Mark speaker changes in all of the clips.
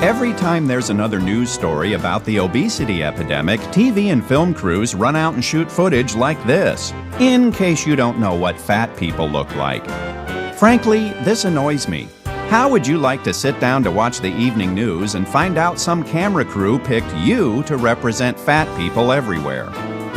Speaker 1: Every time there's another news story about the obesity epidemic, TV and film crews run out and shoot footage like this, in case you don't know what fat people look like. Frankly, this annoys me. How would you like to sit down to watch the evening news and find out some camera crew picked you to represent fat people everywhere?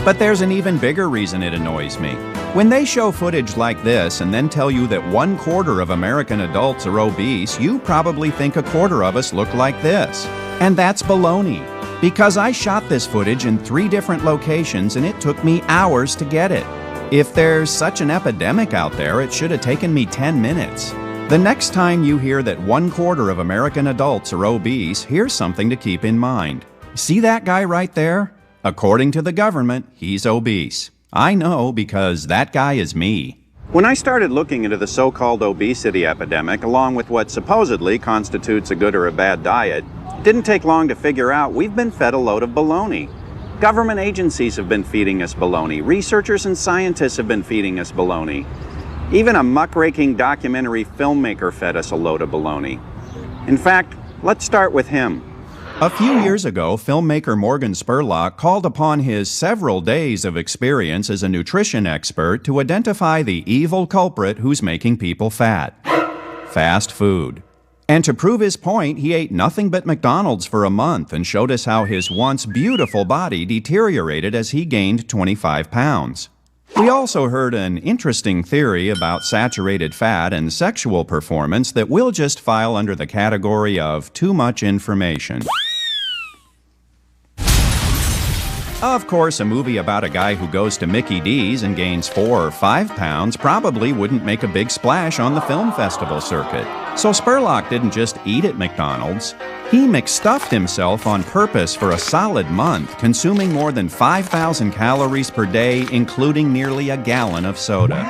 Speaker 1: But there's an even bigger reason it annoys me. When they show footage like this and then tell you that 1/4 of American adults are obese, you probably think 1/4 of us look like this. And that's baloney. Because I shot this footage in 3 different locations and it took me hours to get it. If there's such an epidemic out there, it should have taken me 10 minutes. The next time you hear that 1/4 of American adults are obese, here's something to keep in mind. See that guy right there? According to the government, he's obese. I know because that guy is me. When I started looking into the so-called obesity epidemic, along with what supposedly constitutes a good or a bad diet, it didn't take long to figure out we've been fed a load of baloney. Government agencies have been feeding us baloney. Researchers and scientists have been feeding us baloney. Even a muckraking documentary filmmaker fed us a load of baloney. In fact, let's start with him. A few years ago, filmmaker Morgan Spurlock called upon his several days of experience as a nutrition expert to identify the evil culprit who's making people fat: fast food. And to prove his point, he ate nothing but McDonald's for a month and showed us how his once beautiful body deteriorated as he gained 25 pounds. We also heard an interesting theory about saturated fat and sexual performance that we'll just file under the category of too much information. Of course, a movie about a guy who goes to Mickey D's and gains 4 or 5 pounds probably wouldn't make a big splash on the film festival circuit. So Spurlock didn't just eat at McDonald's. He McStuffed himself on purpose for a solid month, consuming more than 5,000 calories per day, including nearly a gallon of soda.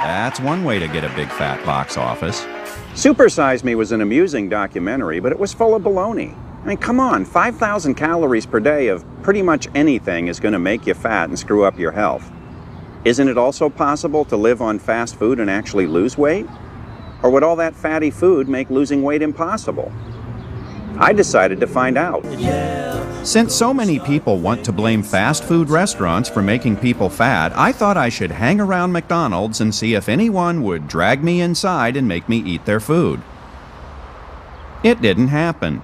Speaker 1: That's one way to get a big fat box office. Super Size Me was an amusing documentary, but it was full of baloney. I mean, come on, 5,000 calories per day of pretty much anything is going to make you fat and screw up your health. Isn't it also possible to live on fast food and actually lose weight? Or would all that fatty food make losing weight impossible? I decided to find out. Since so many people want to blame fast food restaurants for making people fat, I thought I should hang around McDonald's and see if anyone would drag me inside and make me eat their food. It didn't happen.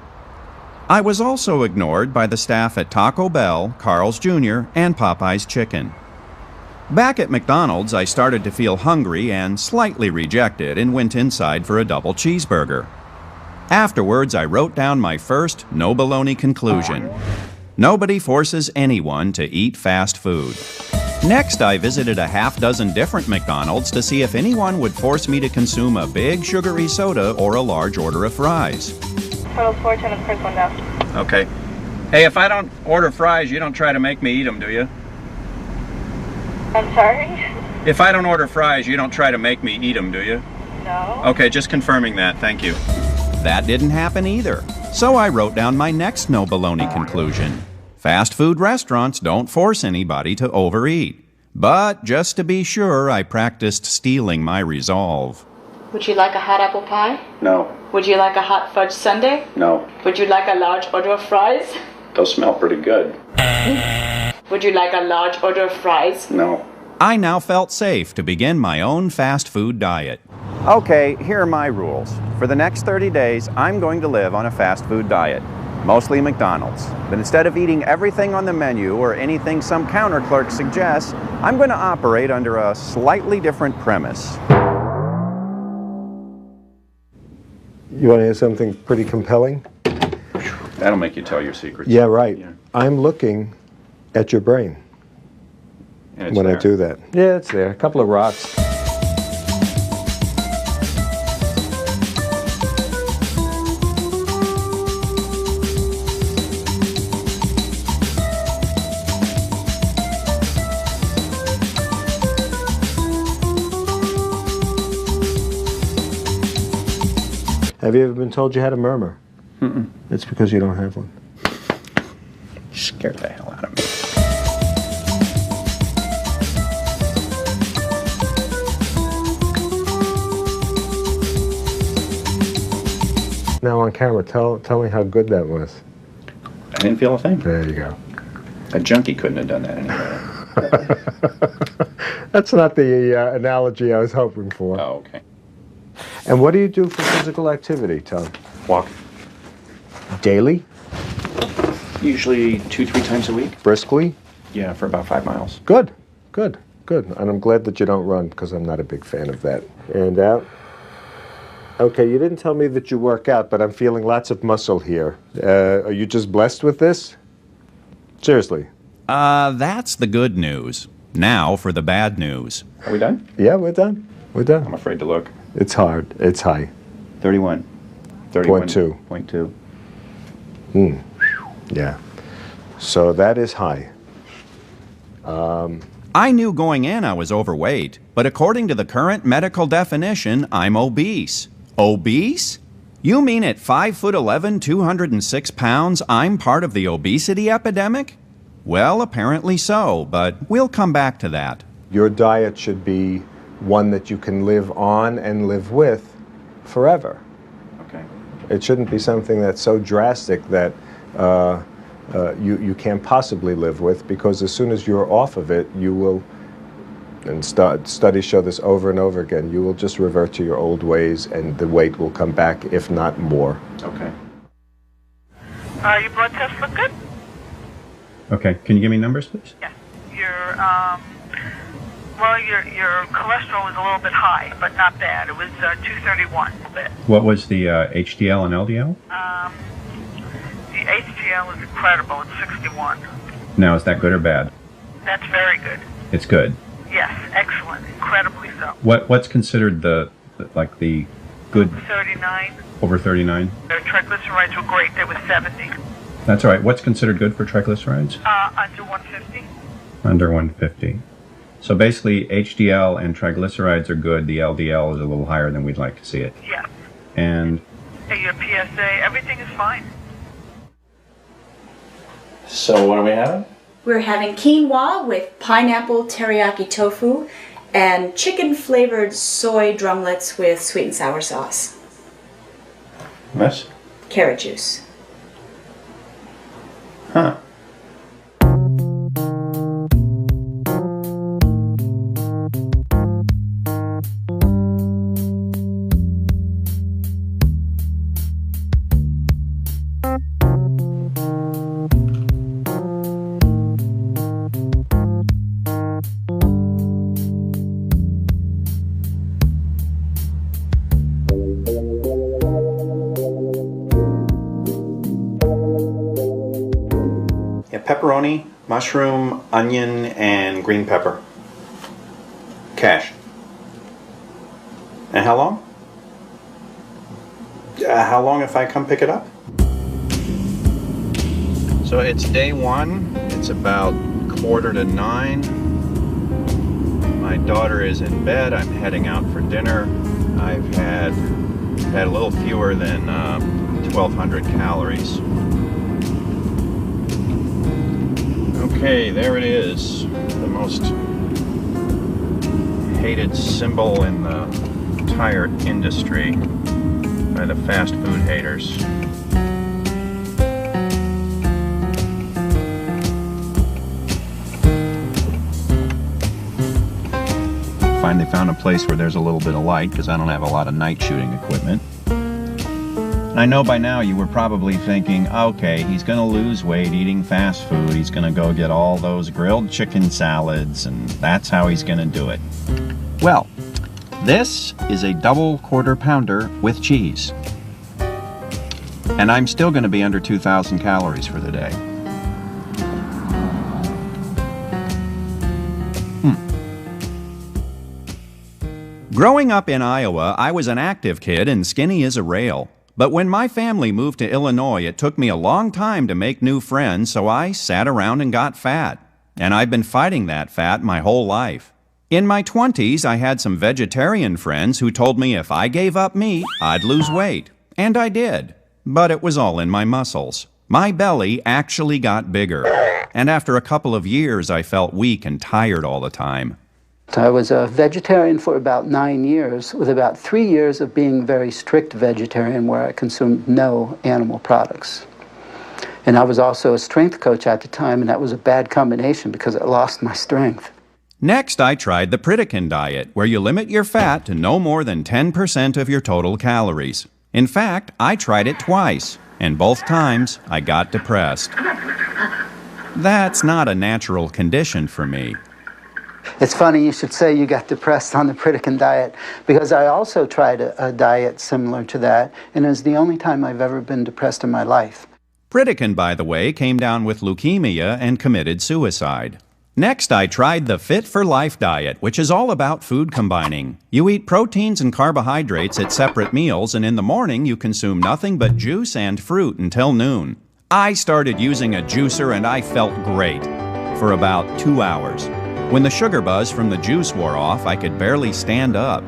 Speaker 1: I was also ignored by the staff at Taco Bell, Carl's Jr., and Popeye's Chicken. Back at McDonald's, I started to feel hungry and slightly rejected and went inside for a double cheeseburger. Afterwards, I wrote down my first no baloney conclusion. Nobody forces anyone to eat fast food. Next, I visited a half-dozen different McDonald's to see if anyone would force me to consume a big sugary soda or a large order of fries.
Speaker 2: Total 4, turn the first one down.
Speaker 1: Okay. Hey, if I don't order fries, you don't try to make me eat them, do you?
Speaker 2: I'm sorry?
Speaker 1: If I don't order fries, you don't try to make me eat them, do you?
Speaker 2: No.
Speaker 1: Okay, just confirming that. Thank you. That didn't happen either. So I wrote down my next no baloney conclusion. Fast food restaurants don't force anybody to overeat. But just to be sure, I practiced stealing my resolve.
Speaker 2: Would you like a hot apple pie?
Speaker 3: No.
Speaker 2: Would you like a hot fudge sundae?
Speaker 3: No.
Speaker 2: Would you like a large order of fries?
Speaker 3: Those smell pretty good.
Speaker 2: Would you like a large order of fries?
Speaker 3: No.
Speaker 1: I now felt safe to begin my own fast food diet. Okay, here are my rules. For the next 30 days, I'm going to live on a fast food diet. Mostly McDonald's. But instead of eating everything on the menu or anything some counter clerk suggests, I'm going to operate under a slightly different premise.
Speaker 4: You want to hear something pretty compelling?
Speaker 1: That'll make you tell your secrets.
Speaker 4: Yeah, right.
Speaker 1: Yeah.
Speaker 4: I'm looking at your brain when I do that. Yeah, it's there. A couple of rocks. Have you ever been told you had a murmur?
Speaker 1: Mm-mm.
Speaker 4: It's because you don't have one.
Speaker 1: Scared the hell out of me.
Speaker 4: Now on camera, tell me how good that was.
Speaker 3: I didn't feel a thing.
Speaker 4: There you go.
Speaker 3: A junkie couldn't have done that anyway.
Speaker 4: That's not the analogy I was hoping for.
Speaker 3: Oh, okay.
Speaker 4: And what do you do for physical activity, Tom?
Speaker 3: Walk.
Speaker 4: Daily?
Speaker 3: Usually 2-3 times a week.
Speaker 4: Briskly?
Speaker 3: Yeah, for about 5 miles.
Speaker 4: Good. And I'm glad that you don't run, because I'm not a big fan of that. And out. Okay, you didn't tell me that you work out, but I'm feeling lots of muscle here. Are you just blessed with this? Seriously.
Speaker 1: That's the good news. Now for the bad news.
Speaker 3: Are we done?
Speaker 4: Yeah, we're done.
Speaker 3: I'm afraid to look.
Speaker 4: It's hard. It's high.
Speaker 3: 31.
Speaker 4: 31.2.
Speaker 3: 0.2.
Speaker 4: Yeah. So that is high.
Speaker 1: I knew going in I was overweight, but according to the current medical definition, I'm obese. Obese? You mean at 5'11", 206 pounds, I'm part of the obesity epidemic? Well, apparently so, but we'll come back to that.
Speaker 4: Your diet should be one that you can live on and live with forever.
Speaker 3: Okay.
Speaker 4: It shouldn't be something that's so drastic that you can't possibly live with, because as soon as you're off of it, you will, and studies show this over and over again, you will just revert to your old ways and the weight will come back, if not more.
Speaker 3: Okay.
Speaker 5: Your blood tests look good?
Speaker 3: Okay. Can you give me numbers, please?
Speaker 5: Yes. Your cholesterol was a little bit high, but not bad. It was 231.
Speaker 3: What was the HDL and LDL?
Speaker 5: The HDL is incredible. It's 61.
Speaker 3: Now, is that good or bad?
Speaker 5: That's very good.
Speaker 3: It's good.
Speaker 5: Yes, excellent. Incredibly so.
Speaker 3: What's considered the good?
Speaker 5: 39.
Speaker 3: Over 39?
Speaker 5: Their triglycerides were great. They were 70.
Speaker 3: That's all right. What's considered good for triglycerides?
Speaker 5: Under 150.
Speaker 3: Under 150. So basically, HDL and triglycerides are good. The LDL is a little higher than we'd like to see it.
Speaker 5: Yes.
Speaker 3: And
Speaker 5: Your PSA, everything is fine.
Speaker 3: so what are we having?
Speaker 2: We're having quinoa with pineapple teriyaki tofu and chicken-flavored soy drumlets with sweet and sour sauce.
Speaker 3: This?
Speaker 2: Carrot juice.
Speaker 3: Huh. Pepperoni, mushroom, onion, and green pepper. Cash. And how long? How long if I come pick it up? So it's day one. It's about 8:45. My daughter is in bed. I'm heading out for dinner. I've had a little fewer than 1,200 calories. Okay, there it is. The most hated symbol in the entire industry by the fast food haters. Finally found a place where there's a little bit of light, because I don't have a lot of night shooting equipment. I know by now you were probably thinking, okay, he's going to lose weight eating fast food. He's going to go get all those grilled chicken salads, and that's how he's going to do it. Well, this is a double quarter pounder with cheese. And I'm still going to be under 2,000 calories for the day.
Speaker 1: Growing up in Iowa, I was an active kid and skinny as a rail. But when my family moved to Illinois, it took me a long time to make new friends, so I sat around and got fat. And I've been fighting that fat my whole life. In my 20s, I had some vegetarian friends who told me if I gave up meat, I'd lose weight. And I did. But it was all in my muscles. My belly actually got bigger. And after a couple of years, I felt weak and tired all the time.
Speaker 6: So I was a vegetarian for about 9 years, with about 3 years of being very strict vegetarian where I consumed no animal products. And I was also a strength coach at the time, and that was a bad combination because I lost my strength.
Speaker 1: Next, I tried the Pritikin diet, where you limit your fat to no more than 10% of your total calories. In fact, I tried it twice, and both times I got depressed. That's not a natural condition for me.
Speaker 6: It's funny you should say you got depressed on the Pritikin diet, because I also tried a diet similar to that, and it was the only time I've ever been depressed in my life.
Speaker 1: Pritikin, by the way, came down with leukemia and committed suicide. Next, I tried the Fit for Life diet, which is all about food combining. You eat proteins and carbohydrates at separate meals, and in the morning you consume nothing but juice and fruit until noon. I started using a juicer and I felt great for about 2 hours. When the sugar buzz from the juice wore off, I could barely stand up.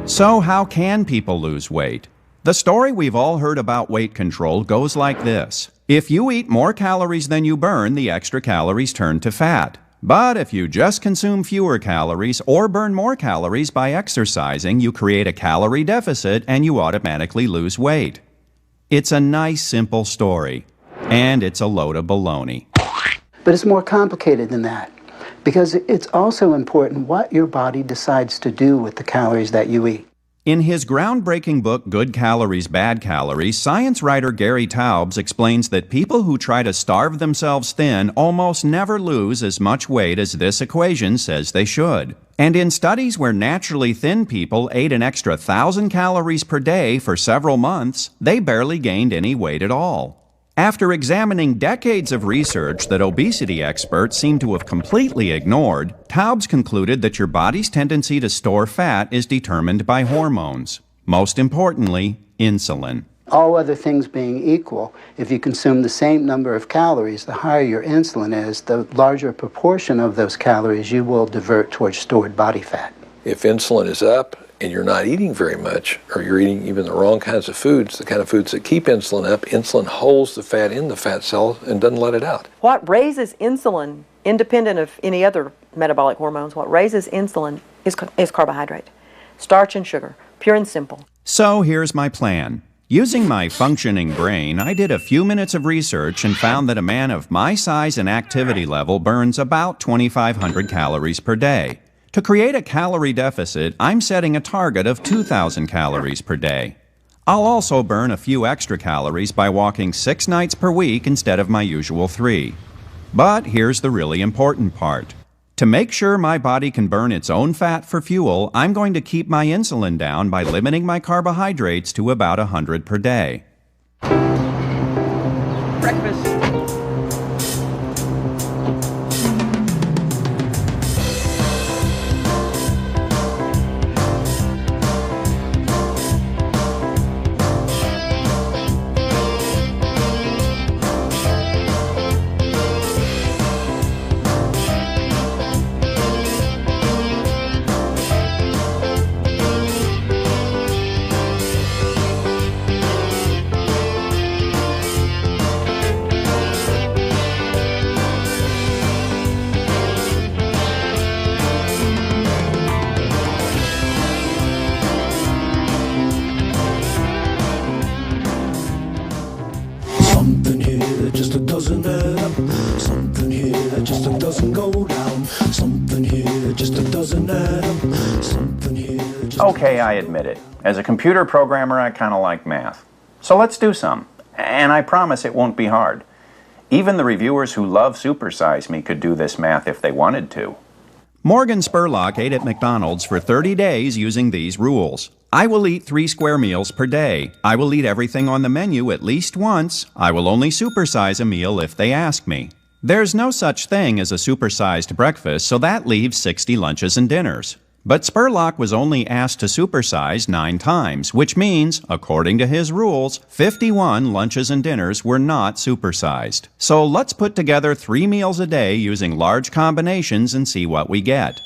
Speaker 1: So how can people lose weight? The story we've all heard about weight control goes like this. If you eat more calories than you burn, the extra calories turn to fat. But if you just consume fewer calories or burn more calories by exercising, you create a calorie deficit and you automatically lose weight. It's a nice, simple story. And it's a load of baloney.
Speaker 6: But it's more complicated than that, because it's also important what your body decides to do with the calories that you eat.
Speaker 1: In his groundbreaking book, Good Calories, Bad Calories, science writer Gary Taubes explains that people who try to starve themselves thin almost never lose as much weight as this equation says they should. And in studies where naturally thin people ate an extra 1,000 calories per day for several months, they barely gained any weight at all. After examining decades of research that obesity experts seem to have completely ignored, Taubes concluded that your body's tendency to store fat is determined by hormones. Most importantly, insulin.
Speaker 6: All other things being equal, if you consume the same number of calories, the higher your insulin is, the larger proportion of those calories you will divert towards stored body fat.
Speaker 7: If insulin is up, and you're not eating very much, or you're eating even the wrong kinds of foods, the kind of foods that keep insulin up, insulin holds the fat in the fat cell and doesn't let it out.
Speaker 8: What raises insulin, independent of any other metabolic hormones, what raises insulin is carbohydrate, starch and sugar, pure and simple.
Speaker 1: So here's my plan. Using my functioning brain, I did a few minutes of research and found that a man of my size and activity level burns about 2,500 calories per day. To create a calorie deficit, I'm setting a target of 2,000 calories per day. I'll also burn a few extra calories by walking 6 nights per week instead of my usual 3. But here's the really important part. To make sure my body can burn its own fat for fuel, I'm going to keep my insulin down by limiting my carbohydrates to about 100 per day.
Speaker 8: Breakfast.
Speaker 9: Something here that just doesn't add up. Something here that just doesn't go down. Something here that just doesn't add up. Something here that just...
Speaker 3: Okay, I admit it. As a computer programmer, I kind of like math. So let's do some. And I promise it won't be hard. Even the reviewers who love Supersize Me could do this math if they wanted to.
Speaker 1: Morgan Spurlock ate at McDonald's for 30 days using these rules. I will eat 3 square meals per day. I will eat everything on the menu at least once. I will only supersize a meal if they ask me. There's no such thing as a supersized breakfast, so that leaves 60 lunches and dinners. But Spurlock was only asked to supersize 9 times, which means, according to his rules, 51 lunches and dinners were not supersized. So let's put together 3 meals a day using large combinations and see what we get.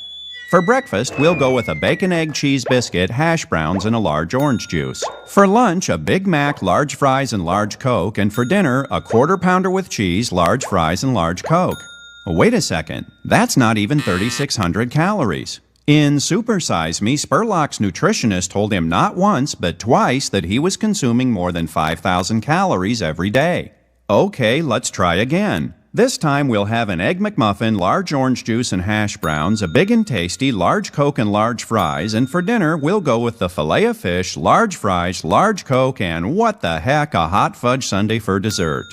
Speaker 1: For breakfast, we'll go with a bacon, egg, cheese biscuit, hash browns, and a large orange juice. For lunch, a Big Mac, large fries, and large Coke. And for dinner, a quarter pounder with cheese, large fries, and large Coke. Wait a second, that's not even 3,600 calories. In Super Size Me, Spurlock's nutritionist told him not once but twice that he was consuming more than 5,000 calories every day. Okay, let's try again. This time we'll have an Egg McMuffin, large orange juice and hash browns, a big and tasty, large Coke and large fries, and for dinner we'll go with the filet of fish, large fries, large Coke, and what the heck, a hot fudge sundae for dessert.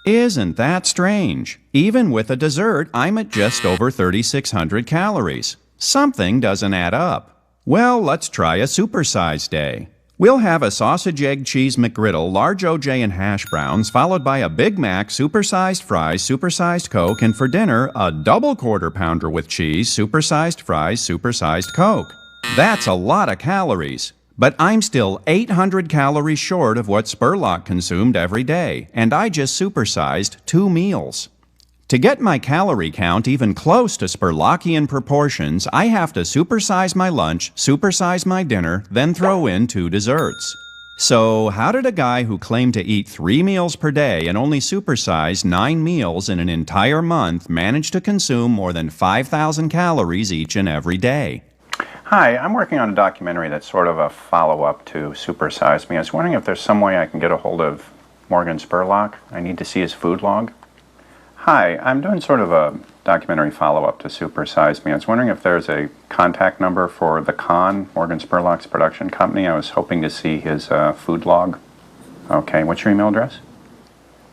Speaker 1: Isn't that strange? Even with a dessert, I'm at just over 3,600 calories. Something doesn't add up. Well, let's try a supersized day. We'll have a sausage, egg, cheese McGriddle, large OJ and hash browns, followed by a Big Mac, supersized fries, supersized Coke, and for dinner, a double quarter pounder with cheese, supersized fries, supersized Coke. That's a lot of calories. But I'm still 800 calories short of what Spurlock consumed every day, and I just supersized 2 meals. To get my calorie count even close to Spurlockian proportions, I have to supersize my lunch, supersize my dinner, then throw in 2 desserts. So how did a guy who claimed to eat 3 meals per day and only supersize 9 meals in an entire month manage to consume more than 5,000 calories each and every day?
Speaker 3: Hi, I'm working on a documentary that's sort of a follow-up to Super Size Me. I was wondering if there's some way I can get a hold of Morgan Spurlock. I need to see his food log. Hi, I'm doing sort of a documentary follow-up to Super Size Me. I was wondering if there's a contact number for The Con, Morgan Spurlock's production company. I was hoping to see his food log. Okay, what's your email address?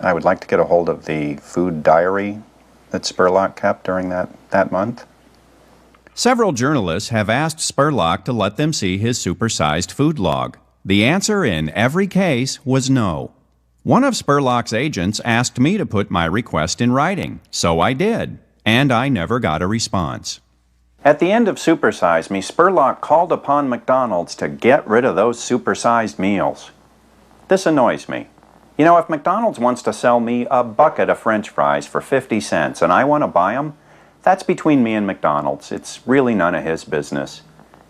Speaker 3: I would like to get a hold of the food diary that Spurlock kept during that month.
Speaker 1: Several journalists have asked Spurlock to let them see his supersized food log. The answer in every case was no. One of Spurlock's agents asked me to put my request in writing, so I did, and I never got a response.
Speaker 3: At the end of Super Size Me, Spurlock called upon McDonald's to get rid of those supersized meals. This annoys me. You know, if McDonald's wants to sell me a bucket of French fries for 50 cents and I want to buy them, that's between me and McDonald's. It's really none of his business.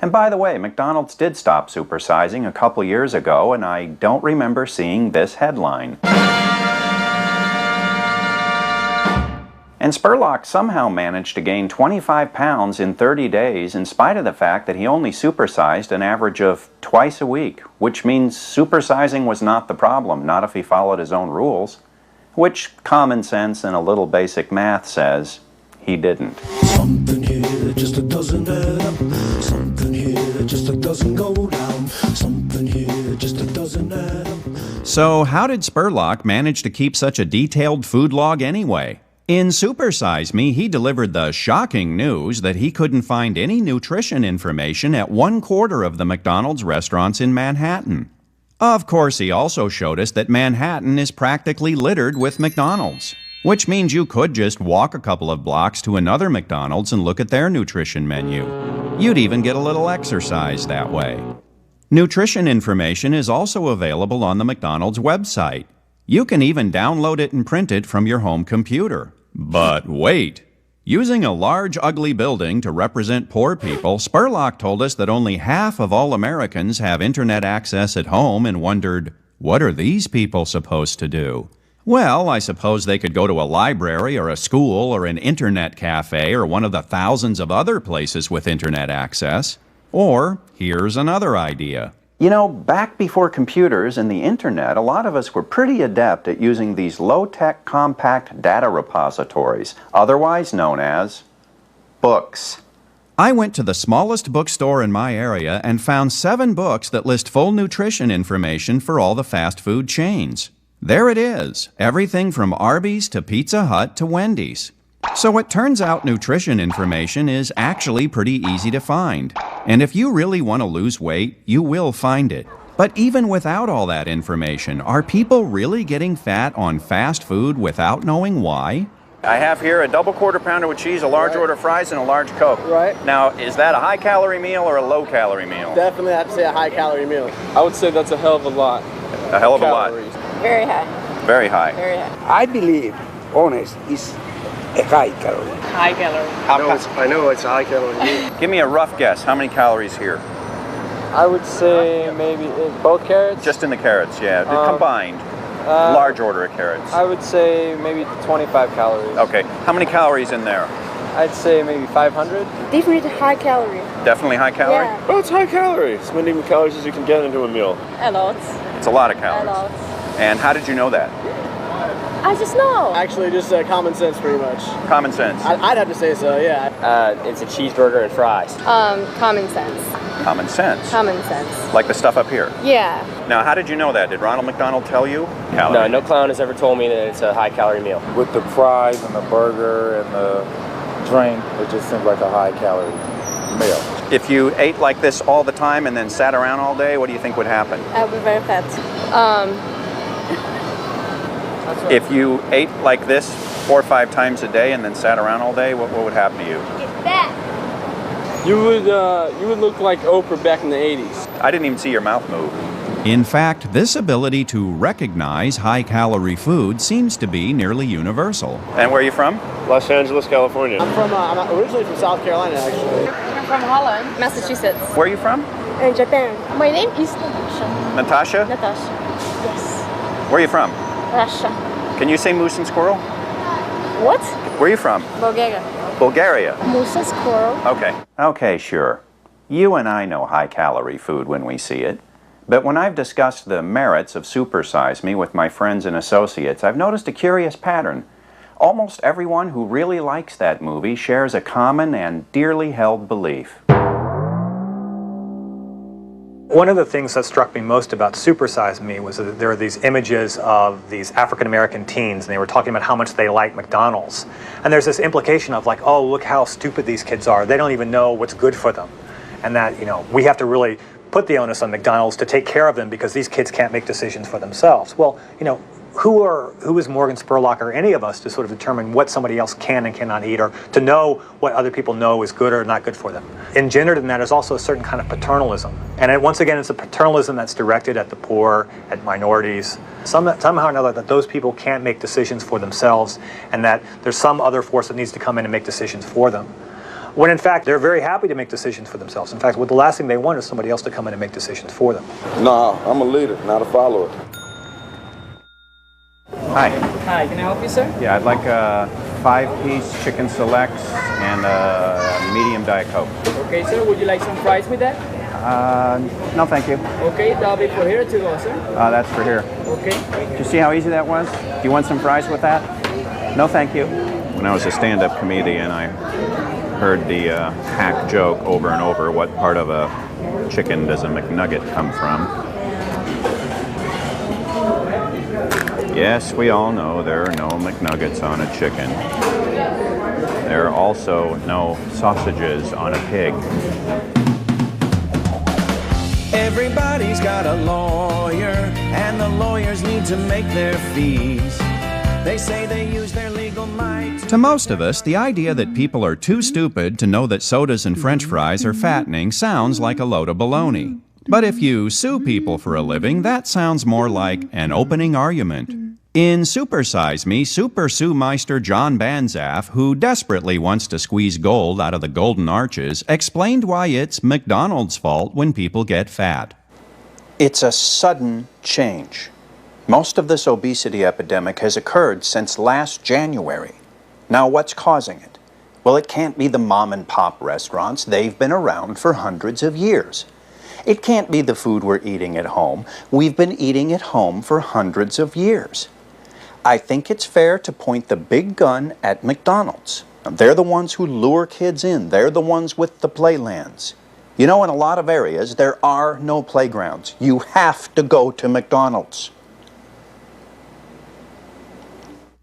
Speaker 3: And by the way, McDonald's did stop supersizing a couple years ago, and I don't remember seeing this headline. And Spurlock somehow managed to gain 25 pounds in 30 days in spite of the fact that he only supersized an average of twice a week, which means supersizing was not the problem, not if he followed his own rules, which common sense and a little basic math says he didn't.
Speaker 9: Something here that just doesn't add up. Something here that just doesn't go down. Something here that just doesn't add up.
Speaker 1: So how did Spurlock manage to keep such a detailed food log anyway? In Super Size Me, he delivered the shocking news that he couldn't find any nutrition information at 1/4 of the McDonald's restaurants in Manhattan. Of course, he also showed us that Manhattan is practically littered with McDonald's, which means you could just walk a couple of blocks to another McDonald's and look at their nutrition menu. You'd even get a little exercise that way. Nutrition information is also available on the McDonald's website. You can even download it and print it from your home computer. But wait! Using a large, ugly building to represent poor people, Spurlock told us that only half of all Americans have internet access at home and wondered, what are these people supposed to do? Well, I suppose they could go to a library or a school or an internet cafe or one of the thousands of other places with internet access. Or, here's another idea.
Speaker 3: You know, back before computers and the internet, a lot of us were pretty adept at using these low-tech compact data repositories, otherwise known as books.
Speaker 1: I went to the smallest bookstore in my area and found 7 books that list full nutrition information for all the fast food chains. There it is, everything from Arby's to Pizza Hut to Wendy's. So it turns out nutrition information is actually pretty easy to find. And if you really want to lose weight, you will find it. But even without all that information, are people really getting fat on fast food without knowing why?
Speaker 3: I have here a double quarter pounder with cheese, a large order of fries, and a large Coke.
Speaker 10: Right.
Speaker 3: Now, is that a high-calorie meal or a low-calorie meal?
Speaker 10: Definitely have to say a high-calorie meal. I would say that's a hell of a lot.
Speaker 3: A hell of a lot.
Speaker 11: Very high.
Speaker 3: Very high.
Speaker 11: Very high.
Speaker 12: I believe, honest, is a high calorie.
Speaker 11: High calorie.
Speaker 10: I know it's a high calorie meal.
Speaker 3: Give me a rough guess. How many calories here?
Speaker 10: I would say maybe in both carrots.
Speaker 3: Just in the carrots, yeah. Combined. Large order of carrots.
Speaker 10: I would say maybe 25 calories.
Speaker 3: Okay. How many calories in there?
Speaker 10: I'd say maybe 500.
Speaker 11: Definitely high calorie.
Speaker 3: Definitely high calorie?
Speaker 11: Yeah.
Speaker 13: Well, it's high calorie. As many calories as you can get into a meal.
Speaker 11: A lot.
Speaker 3: It's a lot of calories.
Speaker 11: A lot.
Speaker 3: And how did you know that?
Speaker 11: I just know.
Speaker 10: Actually, just common sense, pretty much.
Speaker 3: Common sense.
Speaker 10: I'd have to say so, yeah. It's a cheeseburger and fries.
Speaker 11: Common sense.
Speaker 3: Common sense.
Speaker 11: Common sense.
Speaker 3: Like the stuff up here.
Speaker 11: Yeah.
Speaker 3: Now, how did you know that? Did Ronald McDonald tell you?
Speaker 10: No, no clown has ever told me that it's a high-calorie meal.
Speaker 14: With the fries and the burger and the drink, it just seems like a high-calorie meal.
Speaker 3: If you ate like this all the time and then sat around all day, what do you think would happen?
Speaker 11: I would be very fat.
Speaker 3: If you ate like this 4 or 5 times a day and then sat around all day, what would happen to you?
Speaker 11: Get fat.
Speaker 10: You would look like Oprah back in the 80s.
Speaker 3: I didn't even see your mouth move.
Speaker 1: In fact, this ability to recognize high-calorie food seems to be nearly universal.
Speaker 3: And where are you from?
Speaker 13: Los Angeles, California.
Speaker 10: I'm originally from South Carolina, actually.
Speaker 11: I'm from Holland, Massachusetts.
Speaker 3: Where are you from?
Speaker 11: In Japan. My name is Natasha.
Speaker 3: Natasha?
Speaker 11: Natasha. Yes.
Speaker 3: Where are you from?
Speaker 11: Russia.
Speaker 3: Can you say moose and squirrel?
Speaker 11: What?
Speaker 3: Where are you from?
Speaker 11: Bulgaria.
Speaker 3: Bulgaria.
Speaker 11: Moose and squirrel.
Speaker 3: Okay. Okay, sure. You and I know high-calorie food when we see it. But when I've discussed the merits of Super Size Me with my friends and associates, I've noticed a curious pattern. Almost everyone who really likes that movie shares a common and dearly held belief.
Speaker 15: One of the things that struck me most about Super Size Me was that there are these images of these African-American teens, and they were talking about how much they like McDonald's. And there's this implication of like, oh, look how stupid these kids are. They don't even know what's good for them. And that, you know, we have to really put the onus on McDonald's to take care of them because these kids can't make decisions for themselves. Well, you know, who is Morgan Spurlock or any of us to sort of determine what somebody else can and cannot eat, or to know what other people know is good or not good for them? Engendered in that is also a certain kind of paternalism. And once again, it's a paternalism that's directed at the poor, at minorities, somehow or another that those people can't make decisions for themselves, and that there's some other force that needs to come in and make decisions for them. When in fact, they're very happy to make decisions for themselves. In fact, the last thing they want is somebody else to come in and make decisions for them.
Speaker 14: No, I'm a leader, not a follower.
Speaker 3: Hi.
Speaker 10: Hi, can I help you, sir?
Speaker 3: Yeah, I'd like a 5-piece chicken selects and a medium Diet Coke.
Speaker 10: Okay, sir, would you like some fries with that?
Speaker 3: No, thank you.
Speaker 10: Okay, that'll be for here to go, sir.
Speaker 3: That's for here.
Speaker 10: Okay.
Speaker 3: Did you see how easy that was? Do you want some fries with that? No, thank you. When I was a stand-up comedian, I heard the hack joke over and over, what part of a chicken does a McNugget come from? Yes, we all know there are no McNuggets on a chicken. There are also no sausages on a pig.
Speaker 9: Everybody's got a lawyer, and the lawyers need to make their fees. They say they use their legal might.
Speaker 1: To most of us, the idea that people are too stupid to know that sodas and French fries are fattening sounds like a load of baloney. But if you sue people for a living, that sounds more like an opening argument. In Super Size Me, Super Sue Meister John Banzaf, who desperately wants to squeeze gold out of the golden arches, explained why it's McDonald's fault when people get fat.
Speaker 3: It's a sudden change. Most of this obesity epidemic has occurred since last January. Now, what's causing it? Well, it can't be the mom-and-pop restaurants. They've been around for hundreds of years. It can't be the food we're eating at home. We've been eating at home for hundreds of years. I think it's fair to point the big gun at McDonald's. They're the ones who lure kids in. They're the ones with the playlands. You know, in a lot of areas, there are no playgrounds. You have to go to McDonald's.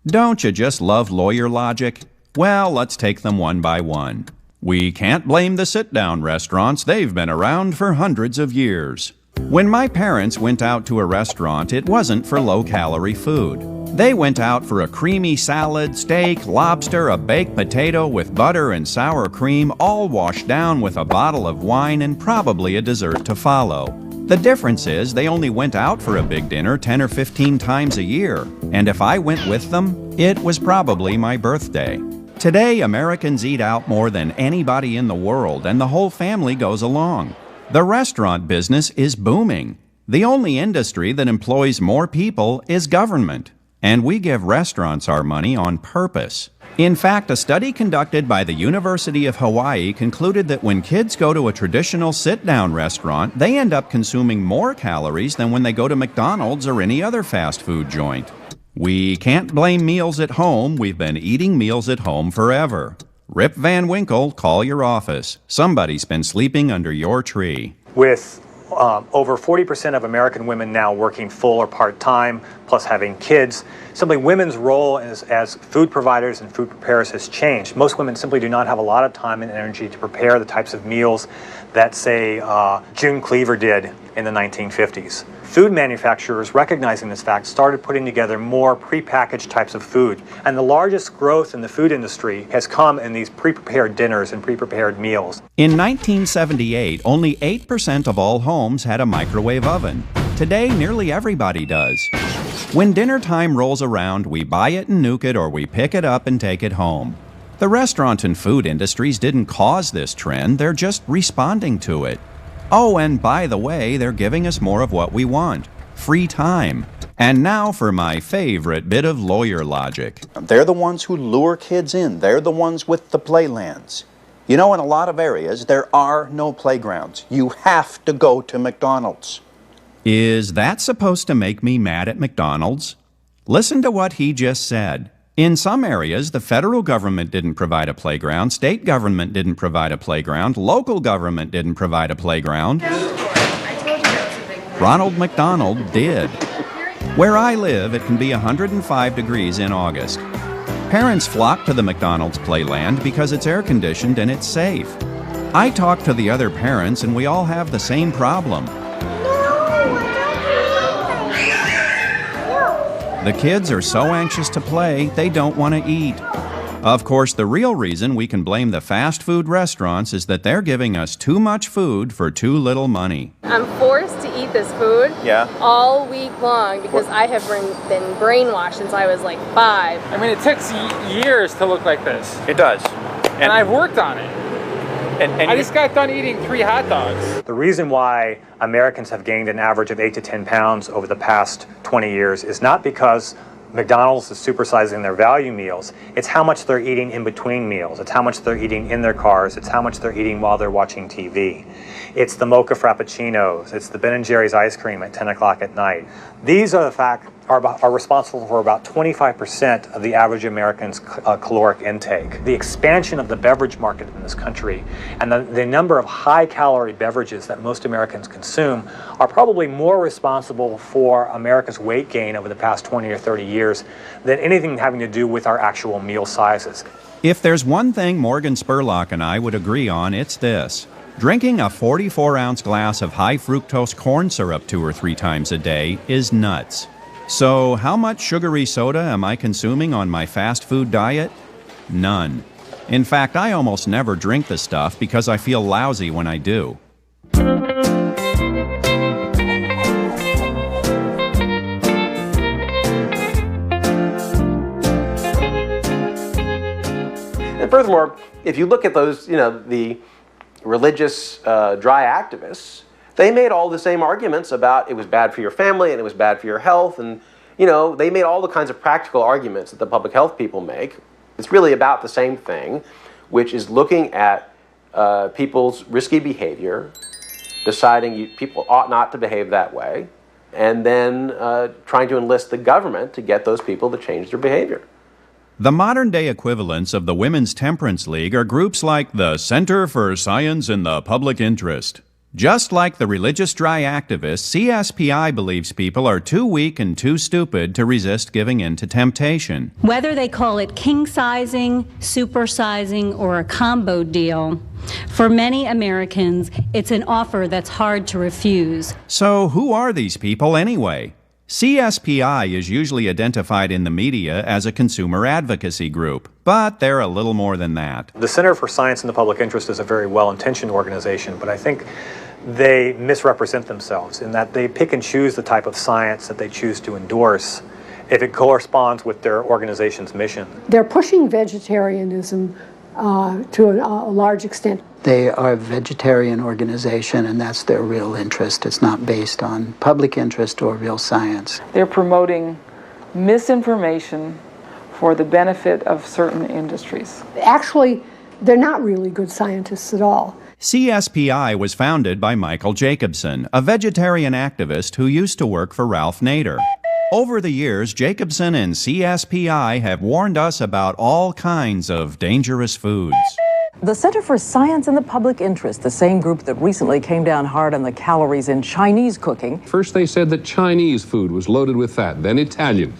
Speaker 1: Don't you just love lawyer logic? Well, let's take them one by one. We can't blame the sit-down restaurants. They've been around for hundreds of years. When my parents went out to a restaurant, it wasn't for low-calorie food. They went out for a creamy salad, steak, lobster, a baked potato with butter and sour cream, all washed down with a bottle of wine and probably a dessert to follow. The difference is they only went out for a big dinner 10 or 15 times a year, and if I went with them, it was probably my birthday. Today, Americans eat out more than anybody in the world, and the whole family goes along. The restaurant business is booming. The only industry that employs more people is government, and we give restaurants our money on purpose. In fact, a study conducted by the University of Hawaii concluded that when kids go to a traditional sit-down restaurant, they end up consuming more calories than when they go to McDonald's or any other fast food joint. We can't blame meals at home. We've been eating meals at home forever. Rip Van Winkle, call your office. Somebody's been sleeping under your tree.
Speaker 15: With over 40% of American women now working full or part-time, plus having kids, simply women's role as food providers and food preparers has changed. Most women simply do not have a lot of time and energy to prepare the types of meals that, say, June Cleaver did in the 1950s. Food manufacturers, recognizing this fact, started putting together more prepackaged types of food. And the largest growth in the food industry has come in these pre-prepared dinners and pre-prepared meals.
Speaker 1: In 1978, only 8% of all homes had a microwave oven. Today, nearly everybody does. When dinner time rolls around, we buy it and nuke it, or we pick it up and take it home. The restaurant and food industries didn't cause this trend, they're just responding to it. Oh, and by the way, they're giving us more of what we want. Free time. And now for my favorite bit of lawyer logic.
Speaker 16: They're the ones who lure kids in. They're the ones with the playlands. You know, in a lot of areas, there are no playgrounds. You have to go to McDonald's.
Speaker 1: Is that supposed to make me mad at McDonald's? Listen to what he just said. In some areas, the federal government didn't provide a playground, state government didn't provide a playground, local government didn't provide a playground. Ronald McDonald did. Where I live, it can be 105 degrees in August. Parents flock to the McDonald's playland because it's air-conditioned and it's safe. I talk to the other parents and we all have the same problem. The kids are so anxious to play, they don't want to eat. Of course, the real reason we can blame the fast food restaurants is that they're giving us too much food for too little money.
Speaker 17: I'm forced to eat this food all week long because I have been brainwashed since I was like 5.
Speaker 10: I mean, it takes years to look like this.
Speaker 3: It does.
Speaker 10: And I've worked on it. And I just got done eating 3 hot dogs.
Speaker 15: The reason why Americans have gained an average of 8 to 10 pounds over the past 20 years is not because McDonald's is supersizing their value meals. It's how much they're eating in between meals. It's how much they're eating in their cars. It's how much they're eating while they're watching TV. It's the mocha frappuccinos. It's the Ben & Jerry's ice cream at 10 o'clock at night. These are are responsible for about 25% of the average American's caloric intake. The expansion of the beverage market in this country and the number of high-calorie beverages that most Americans consume are probably more responsible for America's weight gain over the past 20 or 30 years than anything having to do with our actual meal sizes.
Speaker 1: If there's one thing Morgan Spurlock and I would agree on, it's this. Drinking a 44-ounce glass of high-fructose corn syrup 2 or 3 times a day is nuts. So, how much sugary soda am I consuming on my fast food diet? None. In fact, I almost never drink the stuff because I feel lousy when I do.
Speaker 18: And furthermore, if you look at those, the religious dry activists, they made all the same arguments about it was bad for your family and it was bad for your health, and they made all the kinds of practical arguments that the public health people make. It's really about the same thing, which is looking at people's risky behavior, deciding people ought not to behave that way, and then trying to enlist the government to get those people to change their behavior.
Speaker 1: The modern-day equivalents of the Women's Temperance League are groups like the Center for Science in the Public Interest. Just like the religious dry activists, CSPI believes people are too weak and too stupid to resist giving in to temptation.
Speaker 19: Whether they call it king-sizing, supersizing, or a combo deal, for many Americans, it's an offer that's hard to refuse.
Speaker 1: So who are these people anyway? CSPI is usually identified in the media as a consumer advocacy group, but they're a little more than that.
Speaker 15: The Center for Science in the Public Interest is a very well-intentioned organization, but I think they misrepresent themselves in that they pick and choose the type of science that they choose to endorse if it corresponds with their organization's mission.
Speaker 20: They're pushing vegetarianism to a large extent.
Speaker 6: They are a vegetarian organization, and that's their real interest. It's not based on public interest or real science.
Speaker 21: They're promoting misinformation for the benefit of certain industries.
Speaker 20: Actually, they're not really good scientists at all.
Speaker 1: CSPI was founded by Michael Jacobson, a vegetarian activist who used to work for Ralph Nader. Over the years, Jacobson and CSPI have warned us about all kinds of dangerous foods.
Speaker 22: The Center for Science and the Public Interest, the same group that recently came down hard on the calories in Chinese cooking.
Speaker 23: First they said that Chinese food was loaded with fat, then Italian.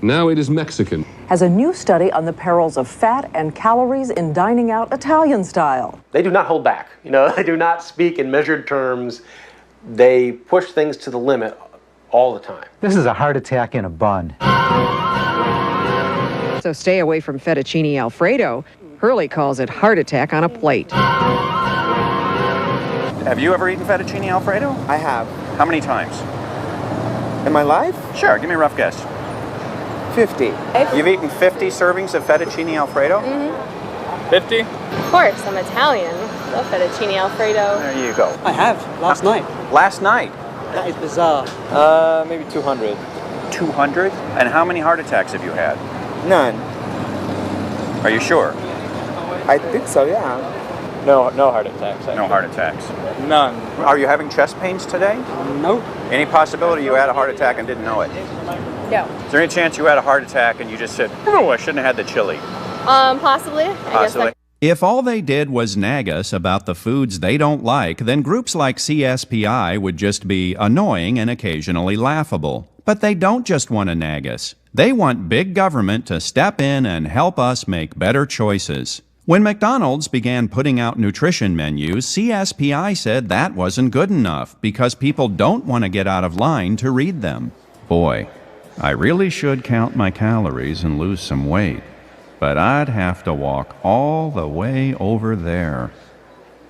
Speaker 23: Now it is Mexican.
Speaker 22: Has a new study on the perils of fat and calories in dining out Italian style.
Speaker 18: They do not hold back. They do not speak in measured terms. They push things to the limit all the time.
Speaker 24: This is a heart attack in a bun.
Speaker 25: So stay away from fettuccine Alfredo. Hurley calls it heart attack on a plate.
Speaker 16: Have you ever eaten fettuccine Alfredo?
Speaker 26: I have.
Speaker 16: How many times?
Speaker 26: In my life?
Speaker 16: Sure, give me a rough guess.
Speaker 26: 50.
Speaker 16: You've eaten 50 servings of fettuccine Alfredo?
Speaker 10: 50?
Speaker 17: Of course, I'm Italian. Love fettuccine Alfredo.
Speaker 16: There you go.
Speaker 26: I have, last night.
Speaker 16: Last night?
Speaker 26: That is bizarre.
Speaker 13: Maybe 200.
Speaker 16: 200? And how many heart attacks have you had?
Speaker 26: None.
Speaker 16: Are you sure?
Speaker 26: I think so, yeah.
Speaker 13: No heart attacks. Actually.
Speaker 16: No heart attacks.
Speaker 10: None.
Speaker 16: Are you having chest pains today?
Speaker 26: No.
Speaker 16: Any possibility you had a heart attack and didn't know it?
Speaker 17: No.
Speaker 16: Is there any chance you had a heart attack and you just said, oh, I shouldn't have had the chili?
Speaker 17: Possibly.
Speaker 16: Possibly.
Speaker 1: If all they did was nag us about the foods they don't like, then groups like CSPI would just be annoying and occasionally laughable. But they don't just want to nag us. They want big government to step in and help us make better choices. When McDonald's began putting out nutrition menus, CSPI said that wasn't good enough because people don't want to get out of line to read them. Boy, I really should count my calories and lose some weight, but I'd have to walk all the way over there.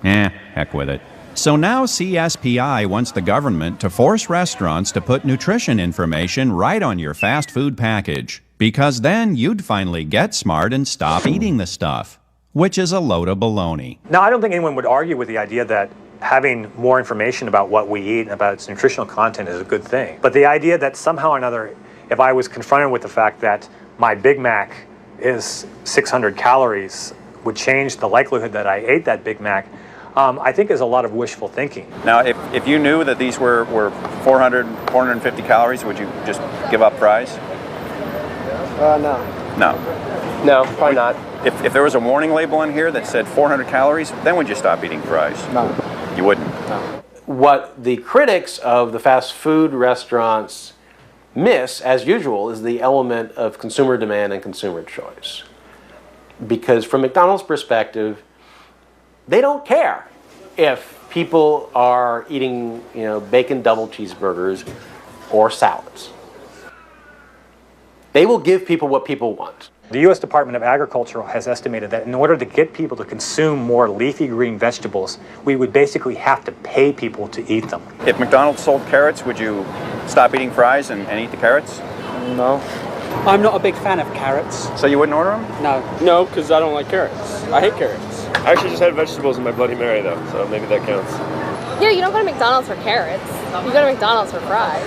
Speaker 1: Heck with it. So now CSPI wants the government to force restaurants to put nutrition information right on your fast food package, because then you'd finally get smart and stop eating the stuff, which is a load of baloney.
Speaker 15: Now, I don't think anyone would argue with the idea that having more information about what we eat and about its nutritional content is a good thing. But the idea that somehow or another, if I was confronted with the fact that my Big Mac is 600 calories, would change the likelihood that I ate that Big Mac, I think is a lot of wishful thinking.
Speaker 16: Now, if you knew that these were 400, 450 calories, would you just give up fries?
Speaker 26: No.
Speaker 16: No.
Speaker 13: No, probably not.
Speaker 16: If there was a warning label on here that said 400 calories, then would you stop eating fries?
Speaker 26: No.
Speaker 16: You wouldn't?
Speaker 26: No.
Speaker 18: What the critics of the fast food restaurants miss, as usual, is the element of consumer demand and consumer choice. Because from McDonald's perspective, they don't care if people are eating, bacon double cheeseburgers or salads. They will give people what people want.
Speaker 15: The U.S. Department of Agriculture has estimated that in order to get people to consume more leafy green vegetables, we would basically have to pay people to eat them.
Speaker 16: If McDonald's sold carrots, would you stop eating fries and eat the carrots?
Speaker 26: No. I'm not a big fan of carrots.
Speaker 16: So you wouldn't order them?
Speaker 26: No.
Speaker 13: No, because I don't like carrots. I hate carrots. I actually just had vegetables in my Bloody Mary, though, so maybe that counts.
Speaker 17: Yeah, you don't go to McDonald's for carrots. You go to McDonald's for fries.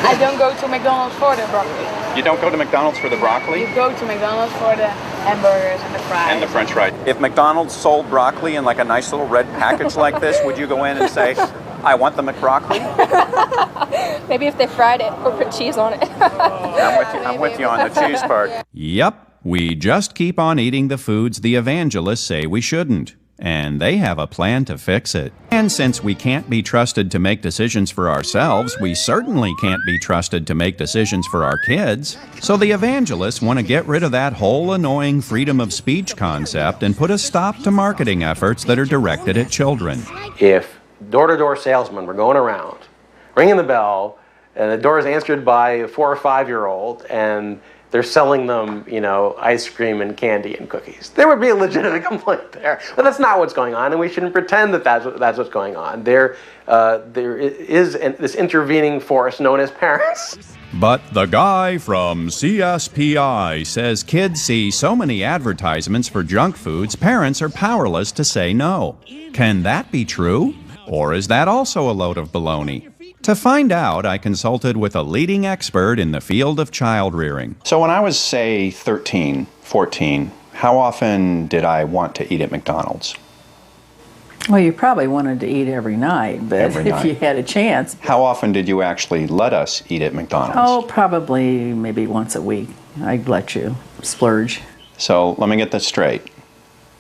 Speaker 11: I don't go to McDonald's for the broccoli.
Speaker 16: You don't go to McDonald's for the broccoli?
Speaker 11: You go to McDonald's for the hamburgers and the fries.
Speaker 16: And the french fries. If McDonald's sold broccoli in like a nice little red package like this, would you go in and say, I want the McBroccoli?
Speaker 17: Maybe if they fried it or put cheese on it.
Speaker 16: I'm with you on the cheese part.
Speaker 1: Yep, we just keep on eating the foods the evangelists say we shouldn't. And they have a plan to fix it. And since we can't be trusted to make decisions for ourselves, we certainly can't be trusted to make decisions for our kids. So the evangelists want to get rid of that whole annoying freedom of speech concept and put a stop to marketing efforts that are directed at children.
Speaker 18: If door-to-door salesmen were going around, ringing the bell, and the door is answered by a 4 or 5-year-old, and they're selling them, you know, ice cream and candy and cookies. There would be a legitimate complaint there, but that's not what's going on, and we shouldn't pretend that that's what's going on. There is this intervening force known as parents.
Speaker 1: But the guy from CSPI says kids see so many advertisements for junk foods, parents are powerless to say no. Can that be true? Or is that also a load of baloney? To find out, I consulted with a leading expert in the field of child rearing.
Speaker 3: So when I was, say, 13, 14, how often did I want to eat at McDonald's?
Speaker 2: Well, you probably wanted to eat every night, but
Speaker 3: Every
Speaker 2: if
Speaker 3: night.
Speaker 2: you had a chance.
Speaker 3: How often did you actually let us eat at McDonald's?
Speaker 2: Oh, probably maybe once a week. I'd let you splurge.
Speaker 3: So let me get this straight.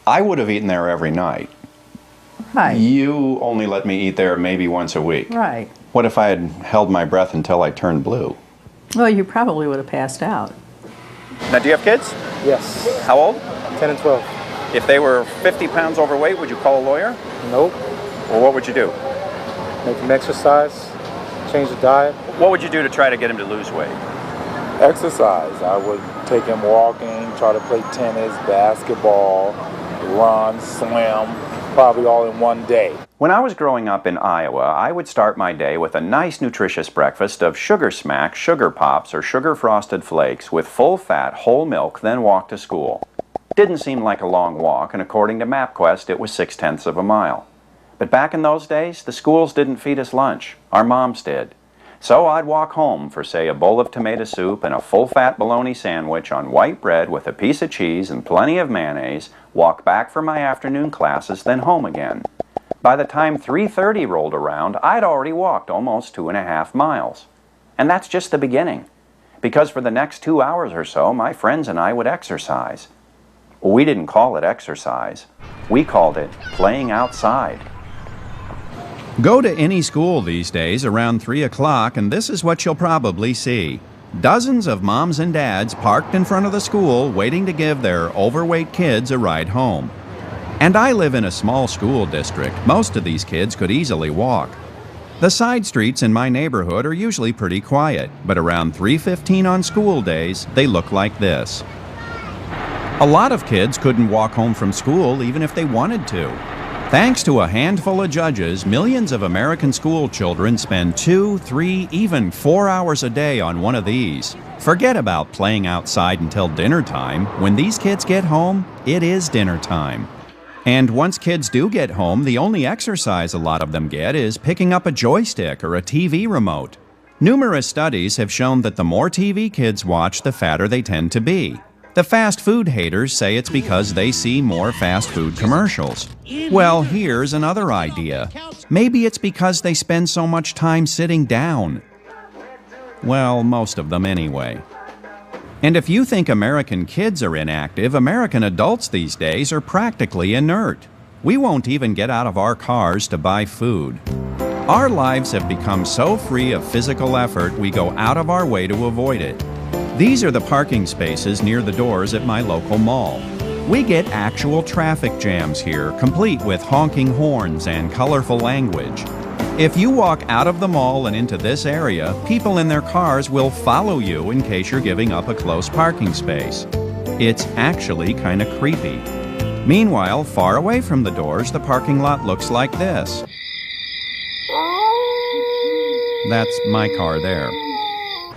Speaker 3: I would have eaten there every night.
Speaker 2: Right.
Speaker 3: You only let me eat there maybe once a week.
Speaker 2: Right.
Speaker 3: What if I had held my breath until I turned blue?
Speaker 2: Well, you probably would have passed out.
Speaker 3: Now, do you have kids?
Speaker 26: Yes.
Speaker 3: How old?
Speaker 26: 10 and 12.
Speaker 3: If they were 50 pounds overweight, would you call a lawyer?
Speaker 26: Nope.
Speaker 3: Or what would you do?
Speaker 26: Make them exercise, change the diet.
Speaker 3: What would you do to try to get him to lose weight?
Speaker 14: Exercise. I would take him walking, try to play tennis, basketball, run, swim, probably all in one day.
Speaker 3: When I was growing up in Iowa, I would start my day with a nice nutritious breakfast of Sugar Smacks, Sugar Pops, or Sugar Frosted Flakes with full-fat whole milk, then walk to school. Didn't seem like a long walk, and according to MapQuest, it was 0.6 of a mile. But back in those days, the schools didn't feed us lunch. Our moms did. So I'd walk home for, say, a bowl of tomato soup and a full-fat bologna sandwich on white bread with a piece of cheese and plenty of mayonnaise, walk back for my afternoon classes, then home again. By the time 3:30 rolled around, I'd already walked almost 2.5 miles. And that's just the beginning. Because for the next 2 hours or so, my friends and I would exercise. We didn't call it exercise. We called it playing outside.
Speaker 1: Go to any school these days around 3 o'clock and this is what you'll probably see. Dozens of moms and dads parked in front of the school waiting to give their overweight kids a ride home. And I live in a small school district. Most of these kids could easily walk. The side streets in my neighborhood are usually pretty quiet, but around 3:15 on school days, they look like this. A lot of kids couldn't walk home from school even if they wanted to. Thanks to a handful of judges, millions of American school children spend 2, 3, even 4 hours a day on one of these. Forget about playing outside until dinner time. When these kids get home, it is dinner time. And once kids do get home, the only exercise a lot of them get is picking up a joystick or a TV remote. Numerous studies have shown that the more TV kids watch, the fatter they tend to be. The fast food haters say it's because they see more fast food commercials. Well, here's another idea. Maybe it's because they spend so much time sitting down. Well, most of them anyway. And if you think American kids are inactive, American adults these days are practically inert. We won't even get out of our cars to buy food. Our lives have become so free of physical effort, we go out of our way to avoid it. These are the parking spaces near the doors at my local mall. We get actual traffic jams here, complete with honking horns and colorful language. If you walk out of the mall and into this area, people in their cars will follow you in case you're giving up a close parking space. It's actually kind of creepy. Meanwhile, far away from the doors, the parking lot looks like this. That's my car there.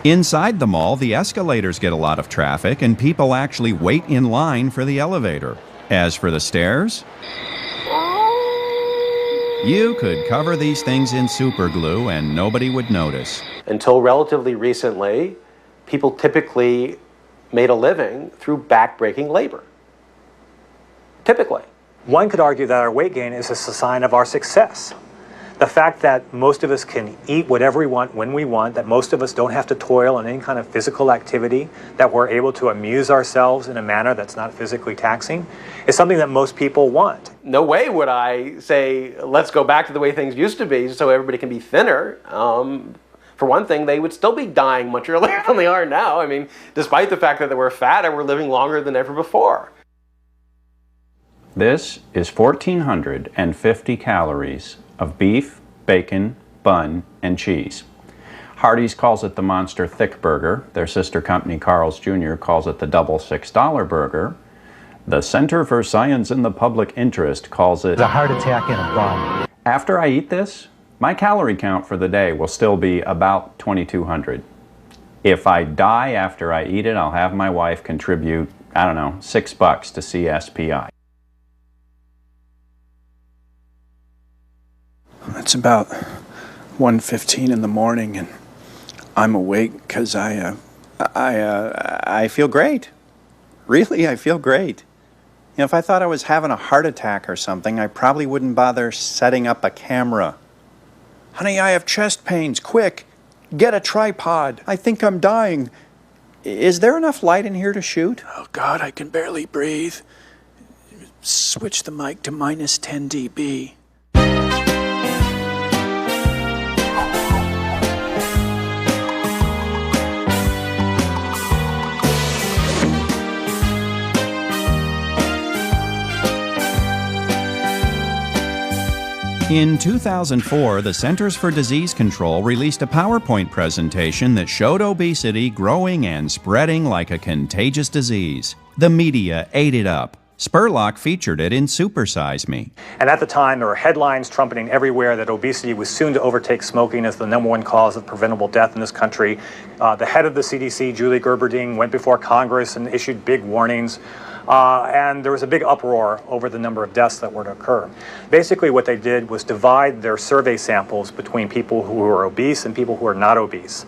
Speaker 1: Inside the mall, the escalators get a lot of traffic and people actually wait in line for the elevator. As for the stairs, you could cover these things in super glue and nobody would notice.
Speaker 18: Until relatively recently, people typically made a living through back-breaking labor. Typically.
Speaker 15: One could argue that our weight gain is a sign of our success. The fact that most of us can eat whatever we want when we want, that most of us don't have to toil on any kind of physical activity, that we're able to amuse ourselves in a manner that's not physically taxing, is something that most people want.
Speaker 18: No way would I say, let's go back to the way things used to be so everybody can be thinner. For one thing, they would still be dying much earlier than they are now. I mean, despite the fact that they were fatter, we're living longer than ever before.
Speaker 3: This is 1,450 calories of beef, bacon, bun, and cheese.
Speaker 1: Hardee's calls it the Monster Thick Burger. Their sister company, Carl's Jr., calls it the Double $6 Burger. The Center for Science in the Public Interest calls it
Speaker 24: a heart attack in a bun.
Speaker 1: After I eat this, my calorie count for the day will still be about 2,200. If I die after I eat it, I'll have my wife contribute, I don't know, $6 to CSPI.
Speaker 4: It's about 1:15 in the morning, and I'm awake because I feel great. Really, I feel great. You know, if I thought I was having a heart attack or something, I probably wouldn't bother setting up a camera. Honey, I have chest pains. Quick, get a tripod. I think I'm dying. Is there enough light in here to shoot? Oh, God, I can barely breathe. Switch the mic to -10 dB.
Speaker 1: In 2004, the Centers for Disease Control released a PowerPoint presentation that showed obesity growing and spreading like a contagious disease. The media ate it up. Spurlock featured it in Super Size Me.
Speaker 15: And at the time, there were headlines trumpeting everywhere that obesity was soon to overtake smoking as the #1 cause of preventable death in this country. The head of the CDC, Julie Gerberding, went before Congress and issued big warnings. And there was a big uproar over the number of deaths that were to occur. Basically, what they did was divide their survey samples between people who were obese and people who were not obese,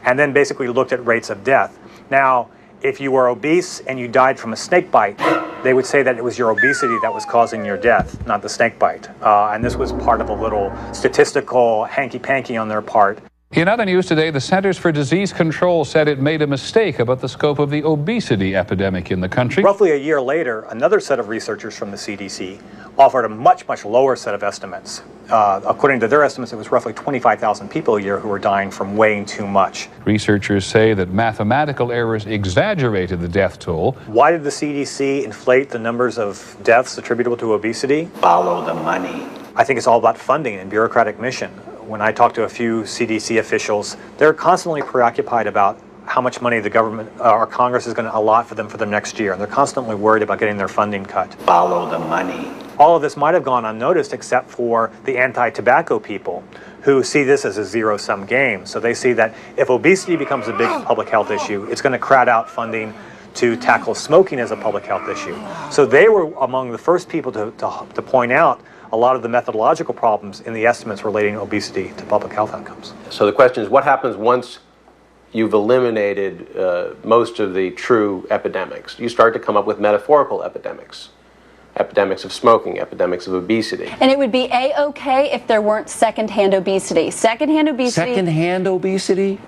Speaker 15: and then basically looked at rates of death. Now, if you were obese and you died from a snake bite, they would say that it was your obesity that was causing your death, not the snake bite. And this was part of a little statistical hanky-panky on their part.
Speaker 23: In other news today, the Centers for Disease Control said it made a mistake about the scope of the obesity epidemic in the country.
Speaker 15: Roughly a year later, another set of researchers from the CDC offered a much, much lower set of estimates. According to their estimates, it was roughly 25,000 people a year who were dying from weighing too much.
Speaker 23: Researchers say that mathematical errors exaggerated the death toll.
Speaker 15: Why did the CDC inflate the numbers of deaths attributable to obesity?
Speaker 16: Follow the money.
Speaker 15: I think it's all about funding and bureaucratic mission. When I talk to a few CDC officials, they're constantly preoccupied about how much money the government or Congress is going to allot for them for the next year, and they're constantly worried about getting their funding cut.
Speaker 16: Follow the money.
Speaker 15: All of this might have gone unnoticed except for the anti-tobacco people who see this as a zero-sum game. So they see that if obesity becomes a big public health issue, it's going to crowd out funding to tackle smoking as a public health issue. So they were among the first people to point out a lot of the methodological problems in the estimates relating obesity to public health outcomes.
Speaker 18: So the question is, what happens once you've eliminated most of the true epidemics? You start to come up with metaphorical epidemics. Epidemics of smoking, epidemics of obesity.
Speaker 5: And it would be A-okay if there weren't secondhand obesity. Secondhand obesity.
Speaker 18: Secondhand obesity?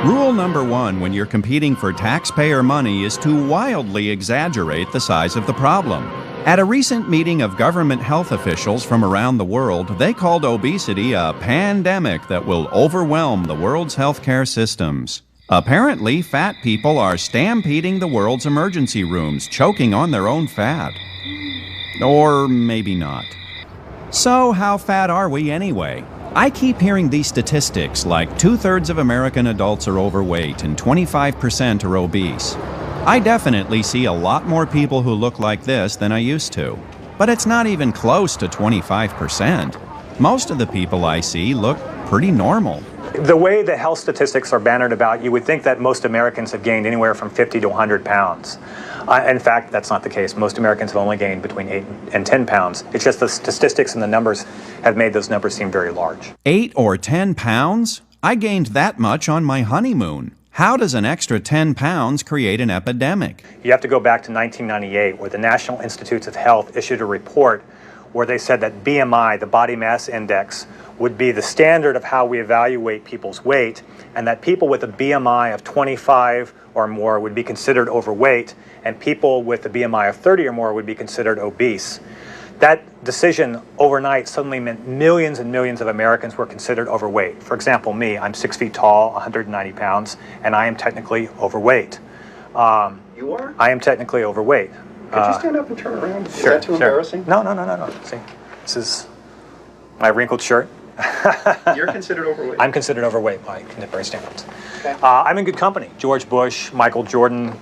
Speaker 1: Rule number 1 when you're competing for taxpayer money is to wildly exaggerate the size of the problem. At a recent meeting of government health officials from around the world, they called obesity a pandemic that will overwhelm the world's healthcare systems. Apparently, fat people are stampeding the world's emergency rooms, choking on their own fat. Or maybe not. So how fat are we anyway? I keep hearing these statistics like 2/3 of American adults are overweight and 25% are obese. I definitely see a lot more people who look like this than I used to. But it's not even close to 25%. Most of the people I see look pretty normal.
Speaker 15: The way the health statistics are bannered about, you would think that most Americans have gained anywhere from 50 to 100 pounds. In fact, that's not the case. Most Americans have only gained between 8 and 10 pounds. It's just the statistics and the numbers have made those numbers seem very large.
Speaker 1: 8 or 10 pounds? I gained that much on my honeymoon. How does an extra 10 pounds create an epidemic?
Speaker 15: You have to go back to 1998, where the National Institutes of Health issued a report where they said that BMI, the body mass index, would be the standard of how we evaluate people's weight, and that people with a BMI of 25 or more would be considered overweight, and people with a BMI of 30 or more would be considered obese. That decision overnight suddenly meant millions and millions of Americans were considered overweight. For example, me, I'm 6 feet tall, 190 pounds, and I am technically overweight.
Speaker 4: You are?
Speaker 15: I am technically overweight.
Speaker 4: Could you stand up and turn around? Is
Speaker 15: Sure,
Speaker 4: that too embarrassing?
Speaker 15: No. See, this is my wrinkled shirt.
Speaker 3: You're considered overweight?
Speaker 15: I'm considered overweight by contemporary standards. Okay. I'm in good company. George Bush, Michael Jordan,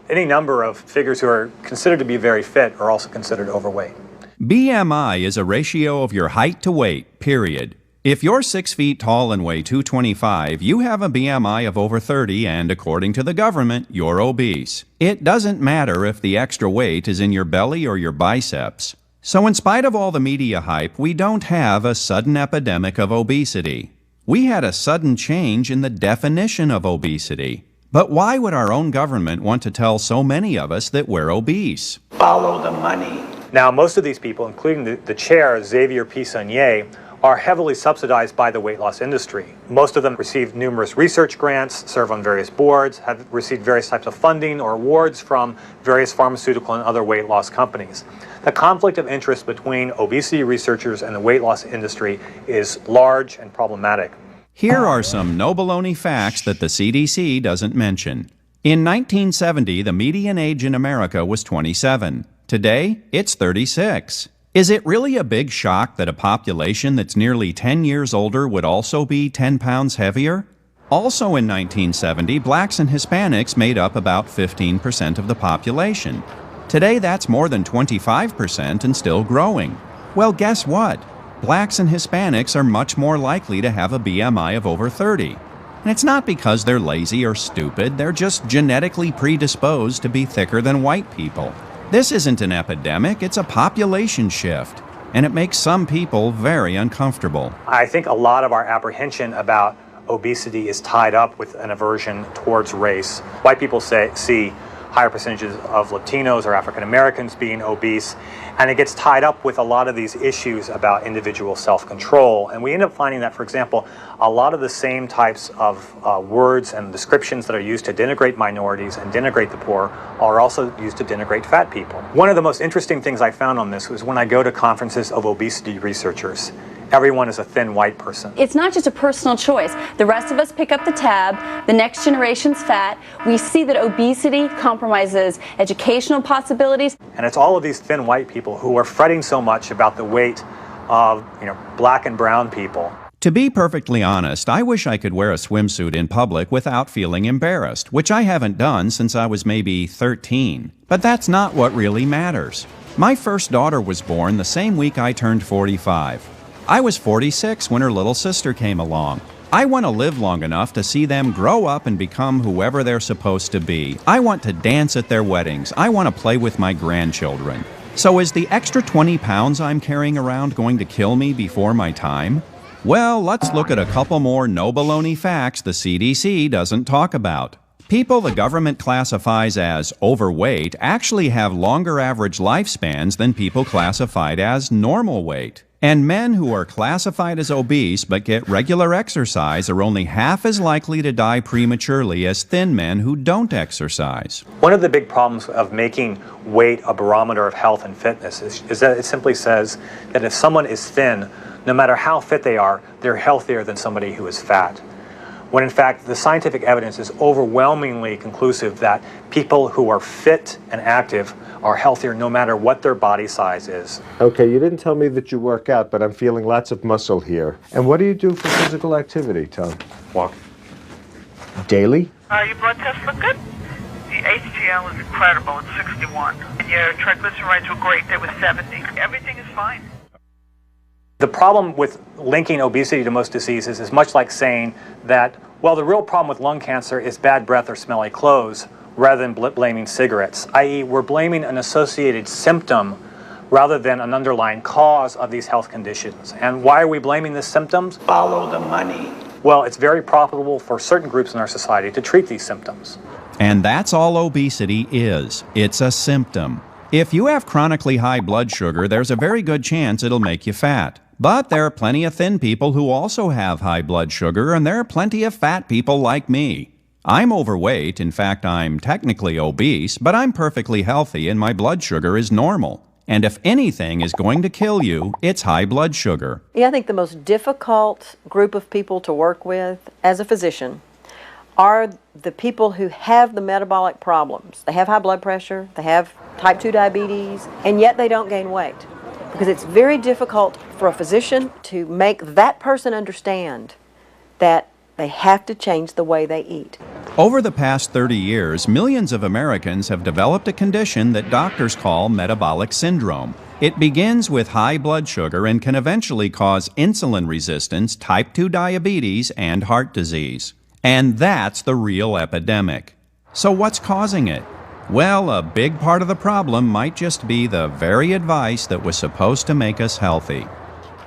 Speaker 15: any number of figures who are considered to be very fit are also considered overweight.
Speaker 1: BMI is a ratio of your height to weight, period. If you're 6 feet tall and weigh 225, you have a BMI of over 30, and according to the government, you're obese. It doesn't matter if the extra weight is in your belly or your biceps. So in spite of all the media hype, we don't have a sudden epidemic of obesity. We had a sudden change in the definition of obesity. But why would our own government want to tell so many of us that we're obese?
Speaker 16: Follow the money.
Speaker 15: Now, most of these people, including the chair, Xavier Pisonier, are heavily subsidized by the weight loss industry. Most of them receive numerous research grants, serve on various boards, have received various types of funding or awards from various pharmaceutical and other weight loss companies. The conflict of interest between obesity researchers and the weight loss industry is large and problematic.
Speaker 1: Here are some no-baloney facts that the CDC doesn't mention. In 1970, the median age in America was 27. Today, it's 36. Is it really a big shock that a population that's nearly 10 years older would also be 10 pounds heavier? Also in 1970, blacks and Hispanics made up about 15% of the population. Today, that's more than 25% and still growing. Well, guess what? Blacks and Hispanics are much more likely to have a BMI of over 30. And it's not because they're lazy or stupid, they're just genetically predisposed to be thicker than white people. This isn't an epidemic, it's a population shift, and it makes some people very uncomfortable.
Speaker 15: I think a lot of our apprehension about obesity is tied up with an aversion towards race. White people see higher percentages of Latinos or African Americans being obese, and it gets tied up with a lot of these issues about individual self-control. And we end up finding that, for example, a lot of the same types of words and descriptions that are used to denigrate minorities and denigrate the poor are also used to denigrate fat people. One of the most interesting things I found on this was when I go to conferences of obesity researchers. Everyone is a thin white person.
Speaker 5: It's not just a personal choice. The rest of us pick up the tab. The next generation's fat. We see that obesity compromises educational possibilities.
Speaker 15: And it's all of these thin white people who are fretting so much about the weight of, black and brown people.
Speaker 1: To be perfectly honest, I wish I could wear a swimsuit in public without feeling embarrassed, which I haven't done since I was maybe 13. But that's not what really matters. My first daughter was born the same week I turned 45. I was 46 when her little sister came along. I want to live long enough to see them grow up and become whoever they're supposed to be. I want to dance at their weddings. I want to play with my grandchildren. So is the extra 20 pounds I'm carrying around going to kill me before my time? Well, let's look at a couple more no-baloney facts the CDC doesn't talk about. People the government classifies as overweight actually have longer average lifespans than people classified as normal weight. And men who are classified as obese but get regular exercise are only half as likely to die prematurely as thin men who don't exercise.
Speaker 15: One of the big problems of making weight a barometer of health and fitness is that it simply says that if someone is thin, no matter how fit they are, they're healthier than somebody who is fat. When in fact, the scientific evidence is overwhelmingly conclusive that people who are fit and active are healthier no matter what their body size is.
Speaker 6: Okay, you didn't tell me that you work out, but I'm feeling lots of muscle here. And what do you do for physical activity, Tom?
Speaker 15: Walk.
Speaker 6: Daily?
Speaker 7: Your blood tests look good. The HDL is incredible, it's 61. And your triglycerides were great, they were 70. Everything is fine.
Speaker 15: The problem with linking obesity to most diseases is much like saying that, well, the real problem with lung cancer is bad breath or smelly clothes, rather than blaming cigarettes, i.e. we're blaming an associated symptom rather than an underlying cause of these health conditions. And why are we blaming the symptoms?
Speaker 16: Follow the money.
Speaker 15: Well, it's very profitable for certain groups in our society to treat these symptoms.
Speaker 1: And that's all obesity is. It's a symptom. If you have chronically high blood sugar, there's a very good chance it'll make you fat. But there are plenty of thin people who also have high blood sugar, and there are plenty of fat people like me. I'm overweight, in fact I'm technically obese, but I'm perfectly healthy and my blood sugar is normal. And if anything is going to kill you, it's high blood sugar.
Speaker 8: Yeah, I think the most difficult group of people to work with as a physician are the people who have the metabolic problems. They have high blood pressure, they have type 2 diabetes, and yet they don't gain weight. because it's very difficult for a physician to make that person understand that they have to change the way they eat.
Speaker 1: Over the past 30 years, millions of Americans have developed a condition that doctors call metabolic syndrome. It begins with high blood sugar and can eventually cause insulin resistance, type 2 diabetes, and heart disease. And that's the real epidemic. So what's causing it? Well, a big part of the problem might just be the very advice that was supposed to make us healthy.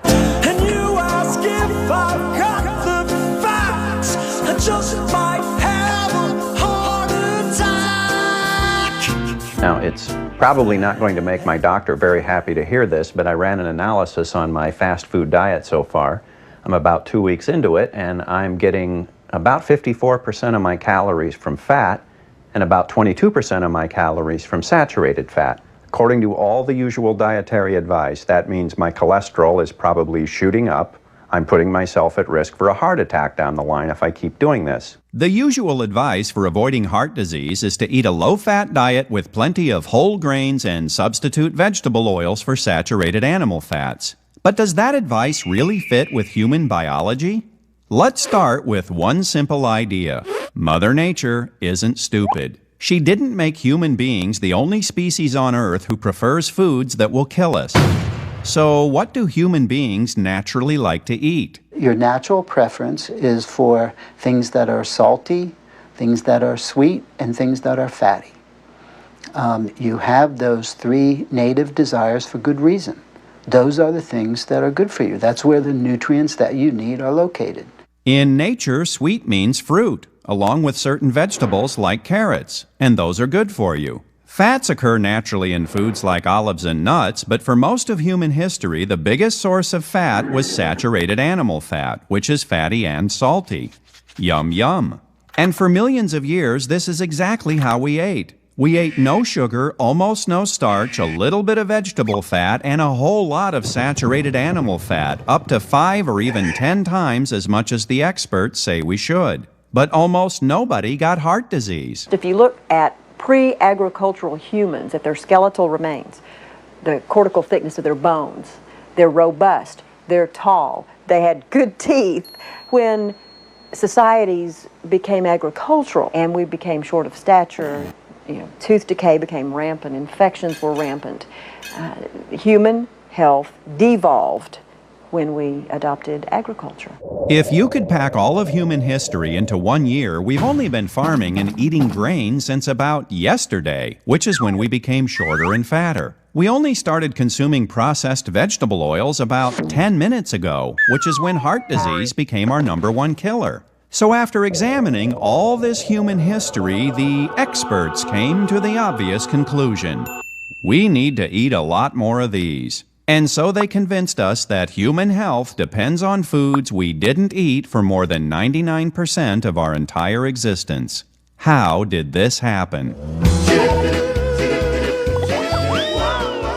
Speaker 9: And you ask if I've got the facts, I just might have a heart attack.
Speaker 3: Now, it's probably not going to make my doctor very happy to hear this, but I ran an analysis on my fast food diet so far. I'm about 2 weeks into it, and I'm getting about 54% of my calories from fat and about 22% of my calories from saturated fat. According to all the usual dietary advice, that means my cholesterol is probably shooting up. I'm putting myself at risk for a heart attack down the line if I keep doing this.
Speaker 1: The usual advice for avoiding heart disease is to eat a low-fat diet with plenty of whole grains and substitute vegetable oils for saturated animal fats. But does that advice really fit with human biology? Let's start with one simple idea. Mother Nature isn't stupid. She didn't make human beings the only species on Earth who prefers foods that will kill us. So what do human beings naturally like to eat?
Speaker 12: Your natural preference is for things that are salty, things that are sweet, and things that are fatty. You have those three native desires for good reason. Those are the things that are good for you. That's where the nutrients that you need are located.
Speaker 1: In nature, sweet means fruit, along with certain vegetables like carrots, and those are good for you. Fats occur naturally in foods like olives and nuts, but for most of human history, the biggest source of fat was saturated animal fat, which is fatty and salty. Yum, yum. And for millions of years, this is exactly how we ate. We ate no sugar, almost no starch, a little bit of vegetable fat, and a whole lot of saturated animal fat, up to 5 or even 10 times as much as the experts say we should. But almost nobody got heart disease.
Speaker 8: If you look at pre-agricultural humans, at their skeletal remains, the cortical thickness of their bones, they're robust, they're tall, they had good teeth. When societies became agricultural and we became short of stature, tooth decay became rampant, infections were rampant. Human health devolved when we adopted agriculture.
Speaker 1: If you could pack all of human history into 1 year, we've only been farming and eating grain since about yesterday, which is when we became shorter and fatter. We only started consuming processed vegetable oils about 10 minutes ago, which is when heart disease became our #1 killer. So after examining all this human history, the experts came to the obvious conclusion. We need to eat a lot more of these. And so they convinced us that human health depends on foods we didn't eat for more than 99% of our entire existence. How did this happen?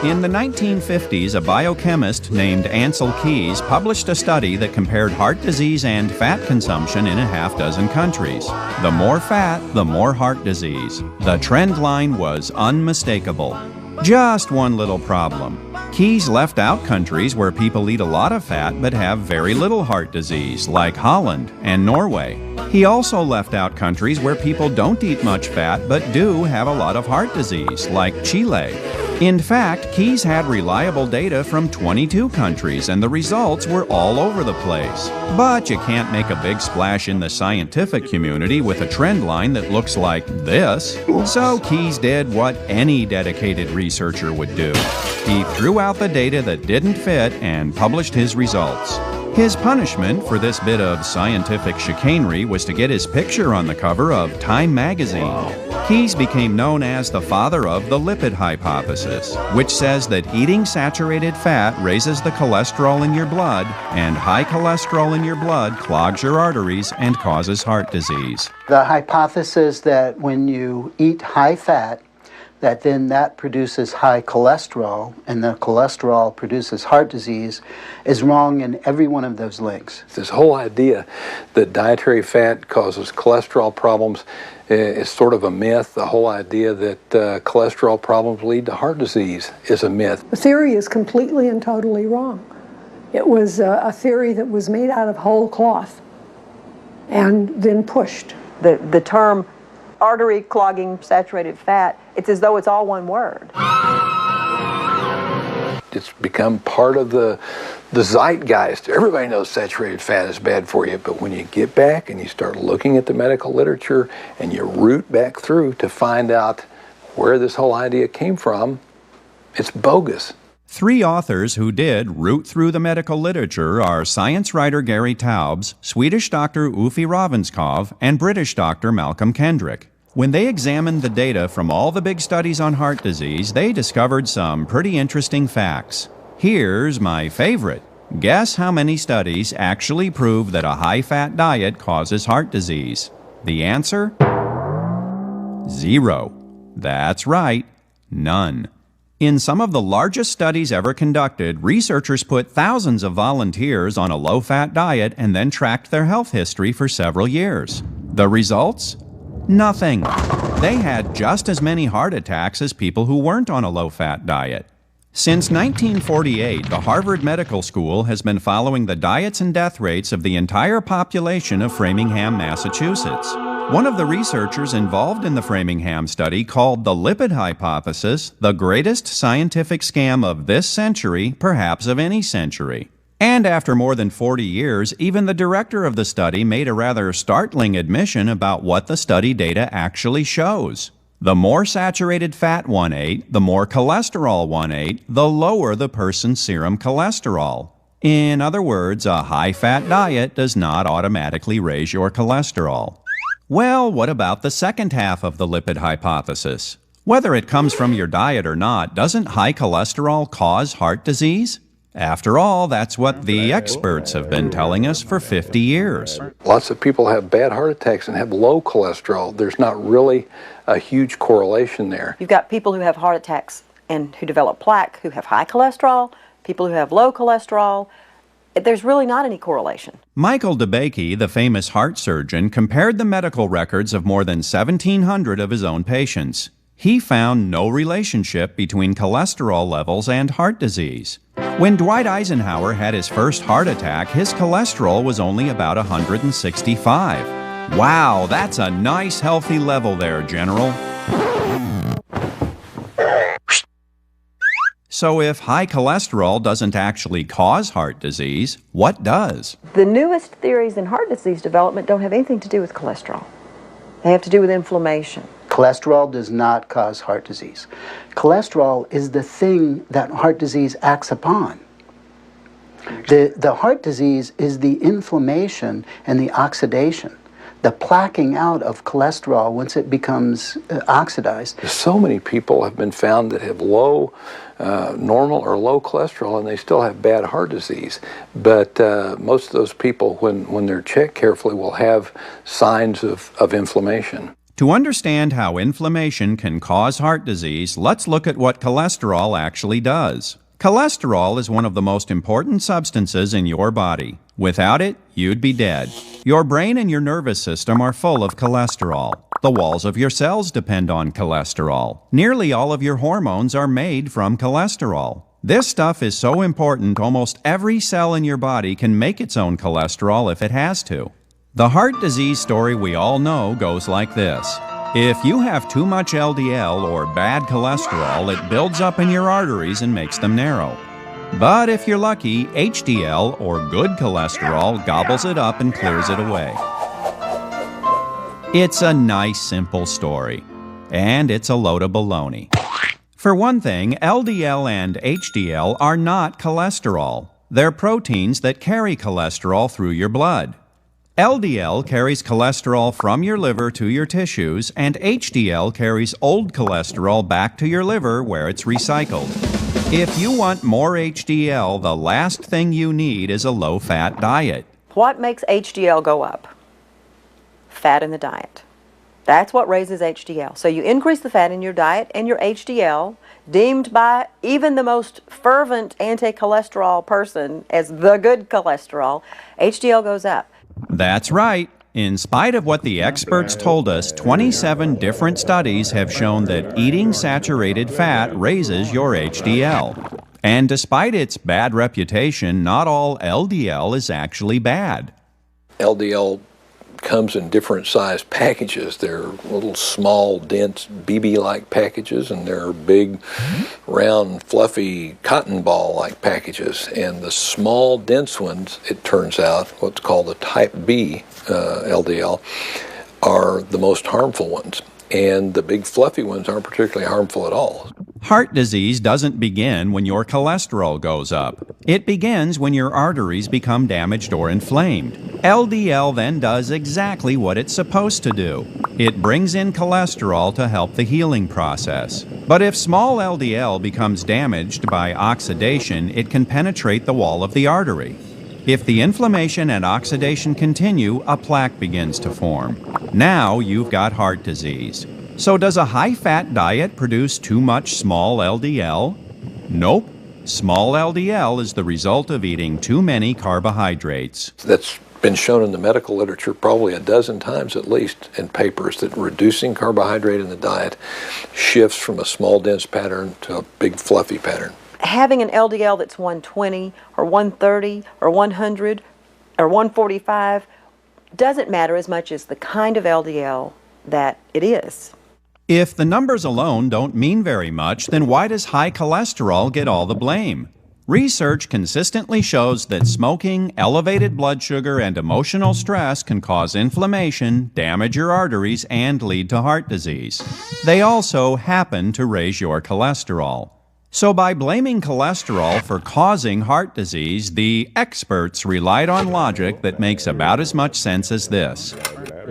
Speaker 1: In the 1950s, a biochemist named Ancel Keys published a study that compared heart disease and fat consumption in a half-dozen countries. The more fat, the more heart disease. The trend line was unmistakable. Just one little problem. Keys left out countries where people eat a lot of fat but have very little heart disease, like Holland and Norway. He also left out countries where people don't eat much fat but do have a lot of heart disease, like Chile. In fact, Keys had reliable data from 22 countries, and the results were all over the place. But you can't make a big splash in the scientific community with a trend line that looks like this. So Keys did what any dedicated researcher would do. He threw out the data that didn't fit and published his results. His punishment for this bit of scientific chicanery was to get his picture on the cover of Time magazine. Keys became known as the father of the lipid hypothesis, which says that eating saturated fat raises the cholesterol in your blood, and high cholesterol in your blood clogs your arteries and causes heart disease.
Speaker 12: The hypothesis that when you eat high fat, that produces high cholesterol, and the cholesterol produces heart disease, is wrong in every one of those links.
Speaker 19: This whole idea that dietary fat causes cholesterol problems
Speaker 10: is sort of a myth. The whole idea that cholesterol problems lead to heart disease is a myth.
Speaker 19: The theory is completely and totally wrong. It was a theory that was made out of whole cloth and then pushed.
Speaker 8: The term artery clogging saturated fat, it's as though it's all one word.
Speaker 10: It's become part of the zeitgeist. Everybody knows saturated fat is bad for you, but when you get back and you start looking at the medical literature and you root back through to find out where this whole idea came from, it's bogus.
Speaker 1: 3 authors who did root through the medical literature are science writer Gary Taubes, Swedish Dr. Uffe Ravenskov, and British Dr. Malcolm Kendrick. When they examined the data from all the big studies on heart disease, they discovered some pretty interesting facts. Here's my favorite. Guess how many studies actually prove that a high-fat diet causes heart disease? The answer? 0. That's right, none. In some of the largest studies ever conducted, researchers put thousands of volunteers on a low-fat diet and then tracked their health history for several years. The results? Nothing. They had just as many heart attacks as people who weren't on a low-fat diet. Since 1948, the Harvard Medical School has been following the diets and death rates of the entire population of Framingham, Massachusetts. One of the researchers involved in the Framingham study called the lipid hypothesis the greatest scientific scam of this century, perhaps of any century. And after more than 40 years, even the director of the study made a rather startling admission about what the study data actually shows. The more saturated fat one ate, the more cholesterol one ate, the lower the person's serum cholesterol. In other words, a high-fat diet does not automatically raise your cholesterol. Well, what about the second half of the lipid hypothesis? Whether it comes from your diet or not, doesn't high cholesterol cause heart disease? After all, that's what the experts have been telling us for 50 years.
Speaker 10: Lots of people have bad heart attacks and have low cholesterol. There's not really a huge correlation there.
Speaker 8: You've got people who have heart attacks and who develop plaque who have high cholesterol, people who have low cholesterol. There's really not any correlation.
Speaker 1: Michael DeBakey, the famous heart surgeon, compared the medical records of more than 1,700 of his own patients. He found no relationship between cholesterol levels and heart disease. When Dwight Eisenhower had his first heart attack, his cholesterol was only about 165. Wow, that's a nice healthy level there, General. So if high cholesterol doesn't actually cause heart disease, what does?
Speaker 8: The newest theories in heart disease development don't have anything to do with cholesterol. They have to do with inflammation.
Speaker 12: Cholesterol does not cause heart disease. Cholesterol is the thing that heart disease acts upon. The heart disease is the inflammation and the oxidation, the plaquing out of cholesterol once it becomes oxidized.
Speaker 10: So many people have been found that have low, normal or low cholesterol, and they still have bad heart disease. But most of those people, when they're checked carefully, will have signs of inflammation.
Speaker 1: To understand how inflammation can cause heart disease, let's look at what cholesterol actually does. Cholesterol is one of the most important substances in your body. Without it, you'd be dead. Your brain and your nervous system are full of cholesterol. The walls of your cells depend on cholesterol. Nearly all of your hormones are made from cholesterol. This stuff is so important, almost every cell in your body can make its own cholesterol if it has to. The heart disease story we all know goes like this. If you have too much LDL or bad cholesterol, it builds up in your arteries and makes them narrow. But if you're lucky, HDL, or good cholesterol, gobbles it up and clears it away. It's a nice, simple story. And it's a load of baloney. For one thing, LDL and HDL are not cholesterol. They're proteins that carry cholesterol through your blood. LDL carries cholesterol from your liver to your tissues, and HDL carries old cholesterol back to your liver where it's recycled. If you want more HDL, the last thing you need is a low-fat diet.
Speaker 8: What makes HDL go up? Fat in the diet. That's what raises HDL. So you increase the fat in your diet, and your HDL, deemed by even the most fervent anti-cholesterol person as the good cholesterol, HDL goes up.
Speaker 1: That's right. In spite of what the experts told us, 27 different studies have shown that eating saturated fat raises your HDL. And despite its bad reputation, not all LDL is actually bad.
Speaker 10: LDL comes in different size packages. There are little small, dense, BB-like packages, and there are big, round, fluffy, cotton ball-like packages. And the small, dense ones, it turns out, what's called the type B LDL, are the most harmful ones. And the big, fluffy ones aren't particularly harmful at all.
Speaker 1: Heart disease doesn't begin when your cholesterol goes up. It begins when your arteries become damaged or inflamed. LDL then does exactly what it's supposed to do. It brings in cholesterol to help the healing process. But if small LDL becomes damaged by oxidation, it can penetrate the wall of the artery. If the inflammation and oxidation continue, a plaque begins to form. Now you've got heart disease. So does a high-fat diet produce too much small LDL? Nope. Small LDL is the result of eating too many carbohydrates.
Speaker 10: That's been shown in the medical literature probably a dozen times at least in papers that reducing carbohydrate in the diet shifts from a small dense pattern to a big fluffy pattern.
Speaker 8: Having an LDL that's 120 or 130 or 100 or 145 doesn't matter as much as the kind of LDL that it is.
Speaker 1: If the numbers alone don't mean very much, then why does high cholesterol get all the blame? Research consistently shows that smoking, elevated blood sugar, and emotional stress can cause inflammation, damage your arteries, and lead to heart disease. They also happen to raise your cholesterol. So by blaming cholesterol for causing heart disease, the experts relied on logic that makes about as much sense as this.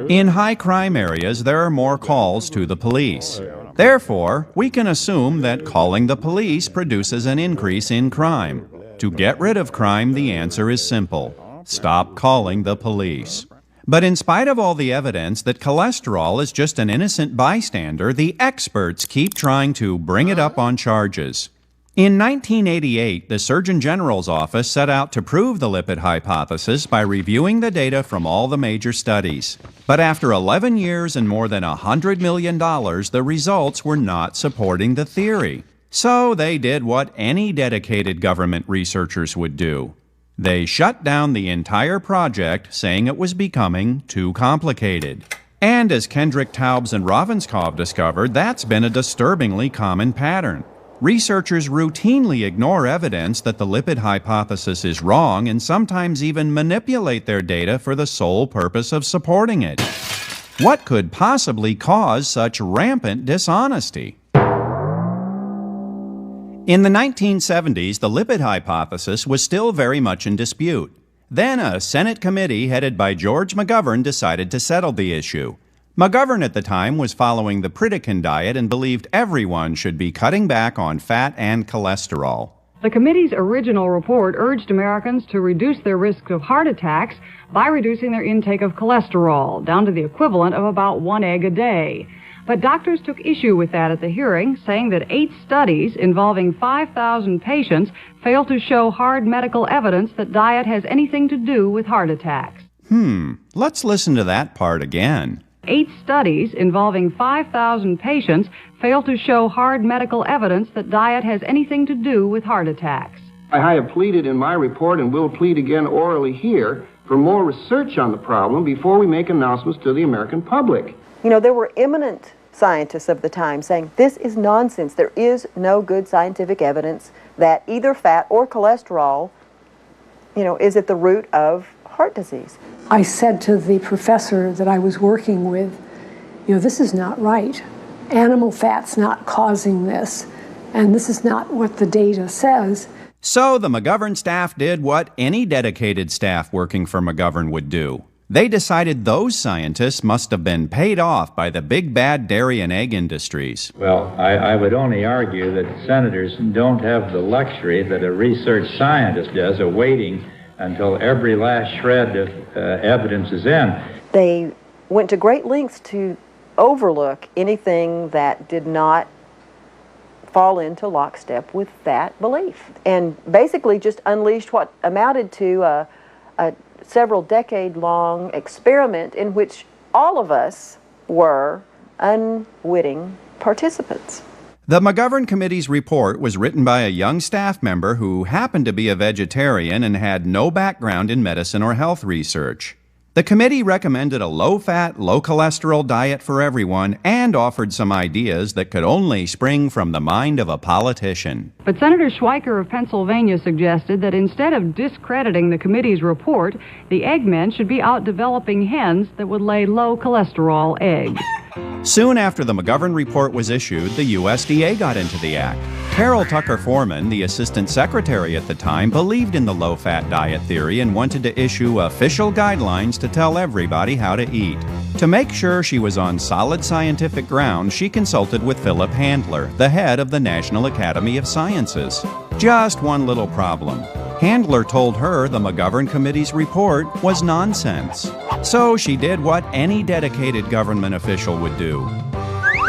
Speaker 1: In high crime areas, there are more calls to the police. Therefore, we can assume that calling the police produces an increase in crime. To get rid of crime, the answer is simple. Stop calling the police. But in spite of all the evidence that cholesterol is just an innocent bystander, the experts keep trying to bring it up on charges. In 1988, the Surgeon General's office set out to prove the lipid hypothesis by reviewing the data from all the major studies. But after 11 years and more than $100 million, the results were not supporting the theory. So they did what any dedicated government researchers would do. They shut down the entire project, saying it was becoming too complicated. And as Kendrick Taubes and Ravenscow discovered, that's been a disturbingly common pattern. Researchers routinely ignore evidence that the lipid hypothesis is wrong and sometimes even manipulate their data for the sole purpose of supporting it. What could possibly cause such rampant dishonesty? In the 1970s, the lipid hypothesis was still very much in dispute. Then a Senate committee headed by George McGovern decided to settle the issue. McGovern at the time was following the Pritikin diet and believed everyone should be cutting back on fat and cholesterol.
Speaker 11: The committee's original report urged Americans to reduce their risk of heart attacks by reducing their intake of cholesterol down to the equivalent of about 1 egg a day. But doctors took issue with that at the hearing, saying that 8 studies involving 5,000 patients failed to show hard medical evidence that diet has anything to do with heart attacks.
Speaker 1: Let's listen to that part again.
Speaker 11: 8 studies involving 5,000 patients failed to show hard medical evidence that diet has anything to do with heart attacks.
Speaker 13: I have pleaded in my report and will plead again orally here for more research on the problem before we make announcements to the American public.
Speaker 8: You know, there were eminent scientists of the time saying this is nonsense. There is no good scientific evidence that either fat or cholesterol, is at the root of heart disease.
Speaker 19: I said to the professor that I was working with, this is not right. Animal fat's not causing this, and this is not what the data says.
Speaker 1: So the McGovern staff did what any dedicated staff working for McGovern would do. They decided those scientists must have been paid off by the big bad dairy and egg industries.
Speaker 20: Well, I would only argue that senators don't have the luxury that a research scientist does of waiting until every last shred of evidence is in.
Speaker 8: They went to great lengths to overlook anything that did not fall into lockstep with that belief, and basically just unleashed what amounted to a several decade-long experiment in which all of us were unwitting participants.
Speaker 1: The McGovern Committee's report was written by a young staff member who happened to be a vegetarian and had no background in medicine or health research. The committee recommended a low-fat, low-cholesterol diet for everyone and offered some ideas that could only spring from the mind of a politician.
Speaker 11: But Senator Schweiker of Pennsylvania suggested that instead of discrediting the committee's report, the eggmen should be out developing hens that would lay low-cholesterol eggs.
Speaker 1: Soon after the McGovern report was issued, the USDA got into the act. Carol Tucker Foreman, the assistant secretary at the time, believed in the low-fat diet theory and wanted to issue official guidelines to tell everybody how to eat. To make sure she was on solid scientific ground, she consulted with Philip Handler, the head of the National Academy of Sciences. Just one little problem. Handler told her the McGovern Committee's report was nonsense. So she did what any dedicated government official would do.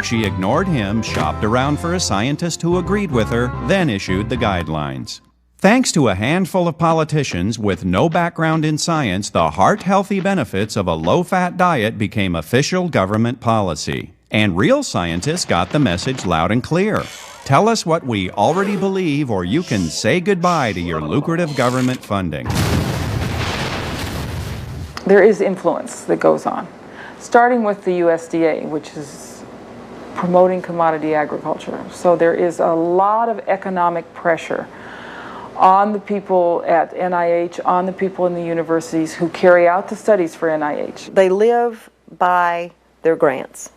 Speaker 1: She ignored him, shopped around for a scientist who agreed with her, then issued the guidelines. Thanks to a handful of politicians with no background in science, the heart-healthy benefits of a low-fat diet became official government policy. And real scientists got the message loud and clear. Tell us what we already believe, or you can say goodbye to your lucrative government funding.
Speaker 2: There is influence that goes on, starting with the USDA, which is promoting commodity agriculture. So there is a lot of economic pressure on the people at NIH, on the people in the universities who carry out the studies for NIH.
Speaker 8: They live by their grants.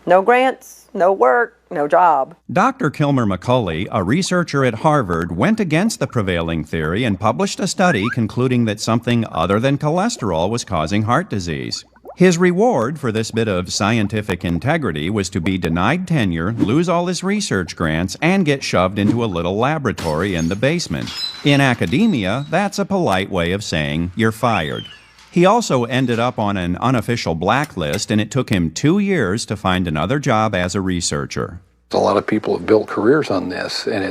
Speaker 8: No grants, no work, no job.
Speaker 1: Dr. Kilmer McCulley, a researcher at Harvard, went against the prevailing theory and published a study concluding that something other than cholesterol was causing heart disease. His reward for this bit of scientific integrity was to be denied tenure, lose all his research grants, and get shoved into a little laboratory in the basement. In academia, that's a polite way of saying you're fired. He also ended up on an unofficial blacklist, and it took him 2 years to find another job as a researcher.
Speaker 10: A lot of people have built careers on this, and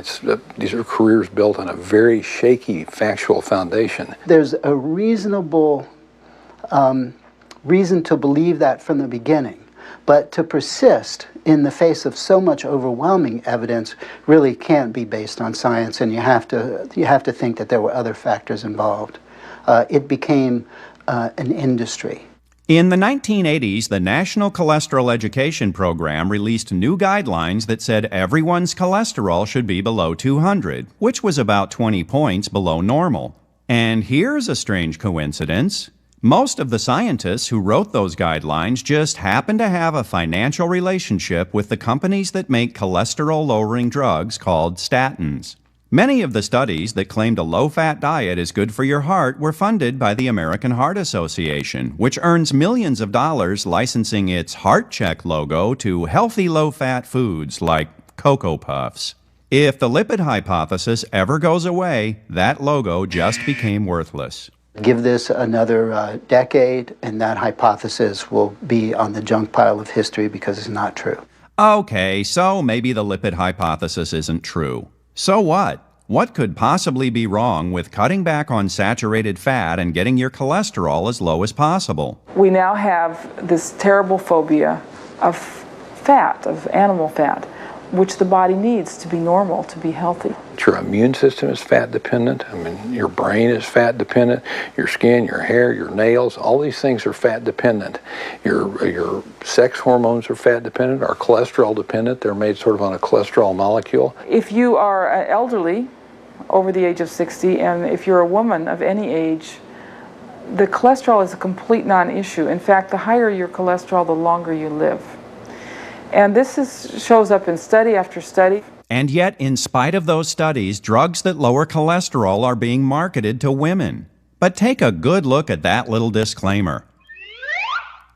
Speaker 10: these are careers built on a very shaky factual foundation.
Speaker 12: There's a reasonable reason to believe that from the beginning, but to persist in the face of so much overwhelming evidence really can't be based on science, and you have to think that there were other factors involved. It became an industry.
Speaker 1: In the 1980s, the National Cholesterol Education Program released new guidelines that said everyone's cholesterol should be below 200, which was about 20 points below normal. And here's a strange coincidence. Most of the scientists who wrote those guidelines just happen to have a financial relationship with the companies that make cholesterol-lowering drugs called statins. Many of the studies that claimed a low-fat diet is good for your heart were funded by the American Heart Association, which earns millions of dollars licensing its Heart Check logo to healthy low-fat foods like Cocoa Puffs. If the lipid hypothesis ever goes away, that logo just became worthless.
Speaker 12: Give this another decade, and that hypothesis will be on the junk pile of history because it's not true.
Speaker 1: Okay, so maybe the lipid hypothesis isn't true. So what? What could possibly be wrong with cutting back on saturated fat and getting your cholesterol as low as possible?
Speaker 2: We now have this terrible phobia of fat, of animal fat, which the body needs to be normal, to be healthy.
Speaker 10: Your immune system is fat dependent. I mean, your brain is fat dependent. Your skin, your hair, your nails, all these things are fat dependent. Your sex hormones are fat dependent, are cholesterol dependent. They're made sort of on a cholesterol molecule.
Speaker 2: If you are elderly, over the age of 60, and if you're a woman of any age, the cholesterol is a complete non-issue. In fact, the higher your cholesterol, the longer you live. And this shows up in study after study.
Speaker 1: And yet, in spite of those studies, drugs that lower cholesterol are being marketed to women. But take a good look at that little disclaimer.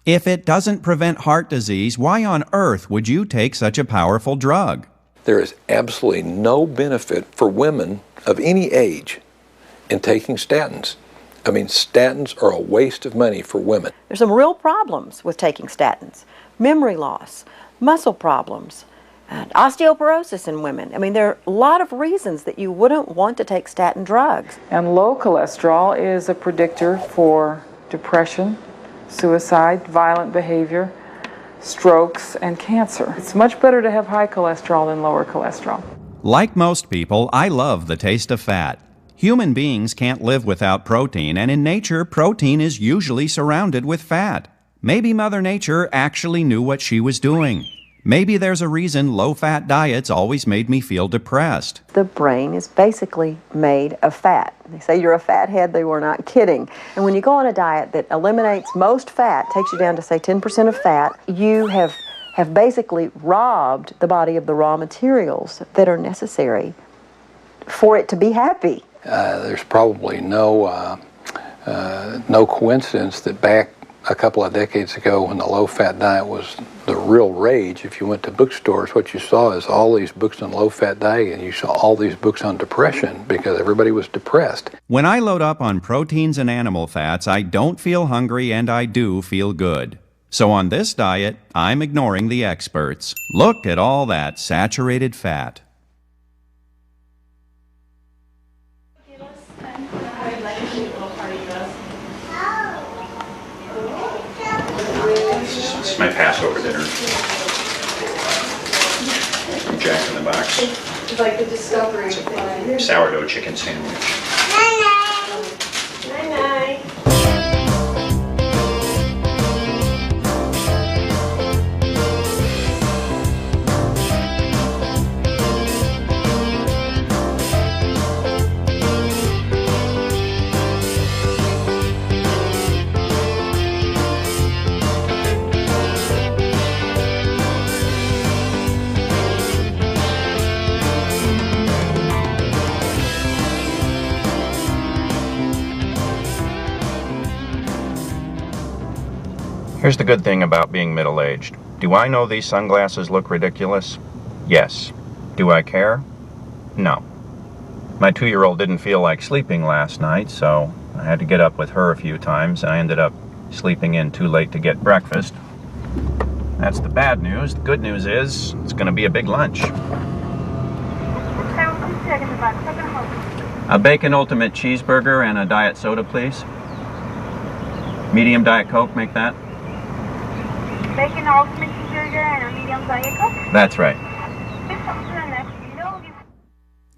Speaker 1: If it doesn't prevent heart disease, why on earth would you take such a powerful drug?
Speaker 10: There is absolutely no benefit for women of any age in taking statins. I mean, statins are a waste of money for women.
Speaker 8: There's some real problems with taking statins. Memory loss, muscle problems, osteoporosis in women. I mean, there are a lot of reasons that you wouldn't want to take statin drugs.
Speaker 2: And low cholesterol is a predictor for depression, suicide, violent behavior, strokes, and cancer. It's much better to have high cholesterol than lower cholesterol.
Speaker 1: Like most people, I love the taste of fat. Human beings can't live without protein, and in nature, protein is usually surrounded with fat. Maybe Mother Nature actually knew what she was doing. Maybe there's a reason low-fat diets always made me feel depressed.
Speaker 8: The brain is basically made of fat. They say you're a fathead, they were not kidding. And when you go on a diet that eliminates most fat, takes you down to say 10% of fat, you have basically robbed the body of the raw materials that are necessary for it to be happy.
Speaker 10: There's probably no coincidence that back a couple of decades ago when the low-fat diet was the real rage, if you went to bookstores, what you saw is all these books on low-fat diet, and you saw all these books on depression because everybody was depressed.
Speaker 1: When I load up on proteins and animal fats, I don't feel hungry and I do feel good. So on this diet, I'm ignoring the experts. Look at all that saturated fat.
Speaker 3: This is my Passover dinner from Jack in the Box.
Speaker 9: It's like the discovery thing.
Speaker 3: Sourdough chicken sandwich.
Speaker 9: Night-night.
Speaker 3: Here's the good thing about being middle-aged. Do I know these sunglasses look ridiculous? Yes. Do I care? No. My 2-year-old didn't feel like sleeping last night, so I had to get up with her a few times, and I ended up sleeping in too late to get breakfast. That's the bad news. The good news is it's going to be a big lunch. A bacon ultimate cheeseburger and a diet soda, please. Medium Diet Coke, make that.
Speaker 9: Bacon ultimate cheeseburger and a medium Diet Coke?
Speaker 3: That's right.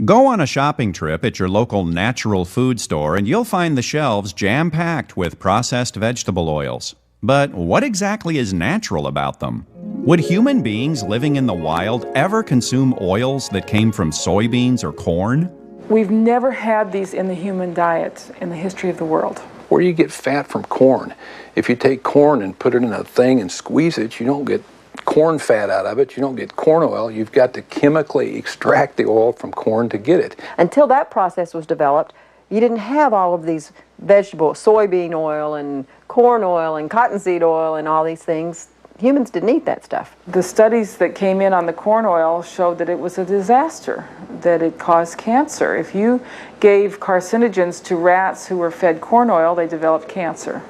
Speaker 1: Go on a shopping trip at your local natural food store and you'll find the shelves jam-packed with processed vegetable oils. But what exactly is natural about them? Would human beings living in the wild ever consume oils that came from soybeans or corn?
Speaker 2: We've never had these in the human diet in the history of the world.
Speaker 10: Where do you get fat from corn? If you take corn and put it in a thing and squeeze it, you don't get corn fat out of it. You don't get corn oil. You've got to chemically extract the oil from corn to get it.
Speaker 8: Until that process was developed, you didn't have all of these vegetables, soybean oil and corn oil and cottonseed oil and all these things. Humans didn't eat that stuff.
Speaker 2: The studies that came in on the corn oil showed that it was a disaster, that it caused cancer. If you gave carcinogens to rats who were fed corn oil, they developed cancer.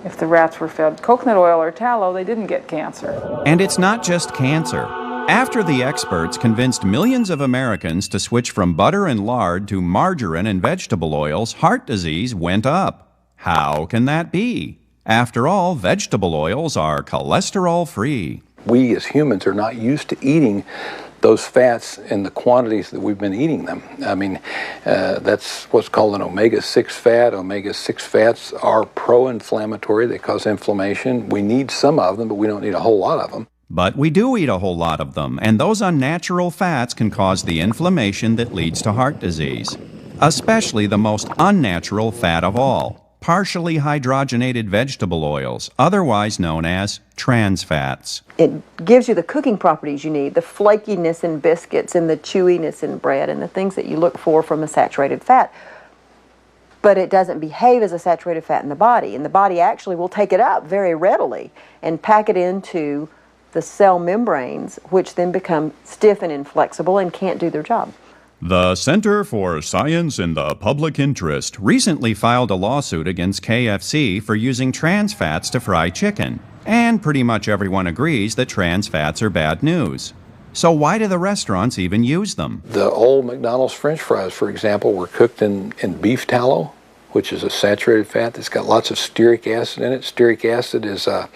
Speaker 2: If the rats were fed coconut oil or tallow, they didn't get cancer.
Speaker 1: And it's not just cancer. After the experts convinced millions of Americans to switch from butter and lard to margarine and vegetable oils, heart disease went up. How can that be? After all, vegetable oils are cholesterol-free.
Speaker 10: We as humans are not used to eating those fats in the quantities that we've been eating them. I mean, that's what's called an omega-6 fat. Omega-6 fats are pro-inflammatory. They cause inflammation. We need some of them, but we don't need a whole lot of them.
Speaker 1: But we do eat a whole lot of them, and those unnatural fats can cause the inflammation that leads to heart disease, especially the most unnatural fat of all. Partially hydrogenated vegetable oils, otherwise known as trans fats.
Speaker 8: It gives you the cooking properties you need, the flakiness in biscuits and the chewiness in bread and the things that you look for from a saturated fat. But it doesn't behave as a saturated fat in the body, and the body actually will take it up very readily and pack it into the cell membranes, which then become stiff and inflexible and can't do their job.
Speaker 1: The Center for Science in the Public Interest recently filed a lawsuit against KFC for using trans fats to fry chicken. And pretty much everyone agrees that trans fats are bad news. So why do the restaurants even use them?
Speaker 10: The old McDonald's French fries, for example, were cooked in beef tallow, which is a saturated fat that's got lots of stearic acid in it. Stearic acid is a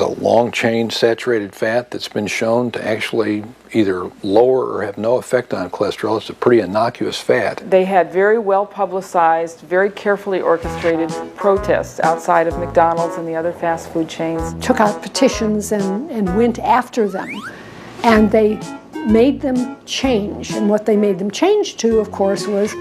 Speaker 10: long-chain saturated fat that's been shown to actually either lower or have no effect on cholesterol. It's a pretty innocuous fat.
Speaker 2: They had very well-publicized, very carefully orchestrated protests outside of McDonald's and the other fast food chains.
Speaker 19: Took out petitions and went after them. And they made them change. And what they made them change to, of course, was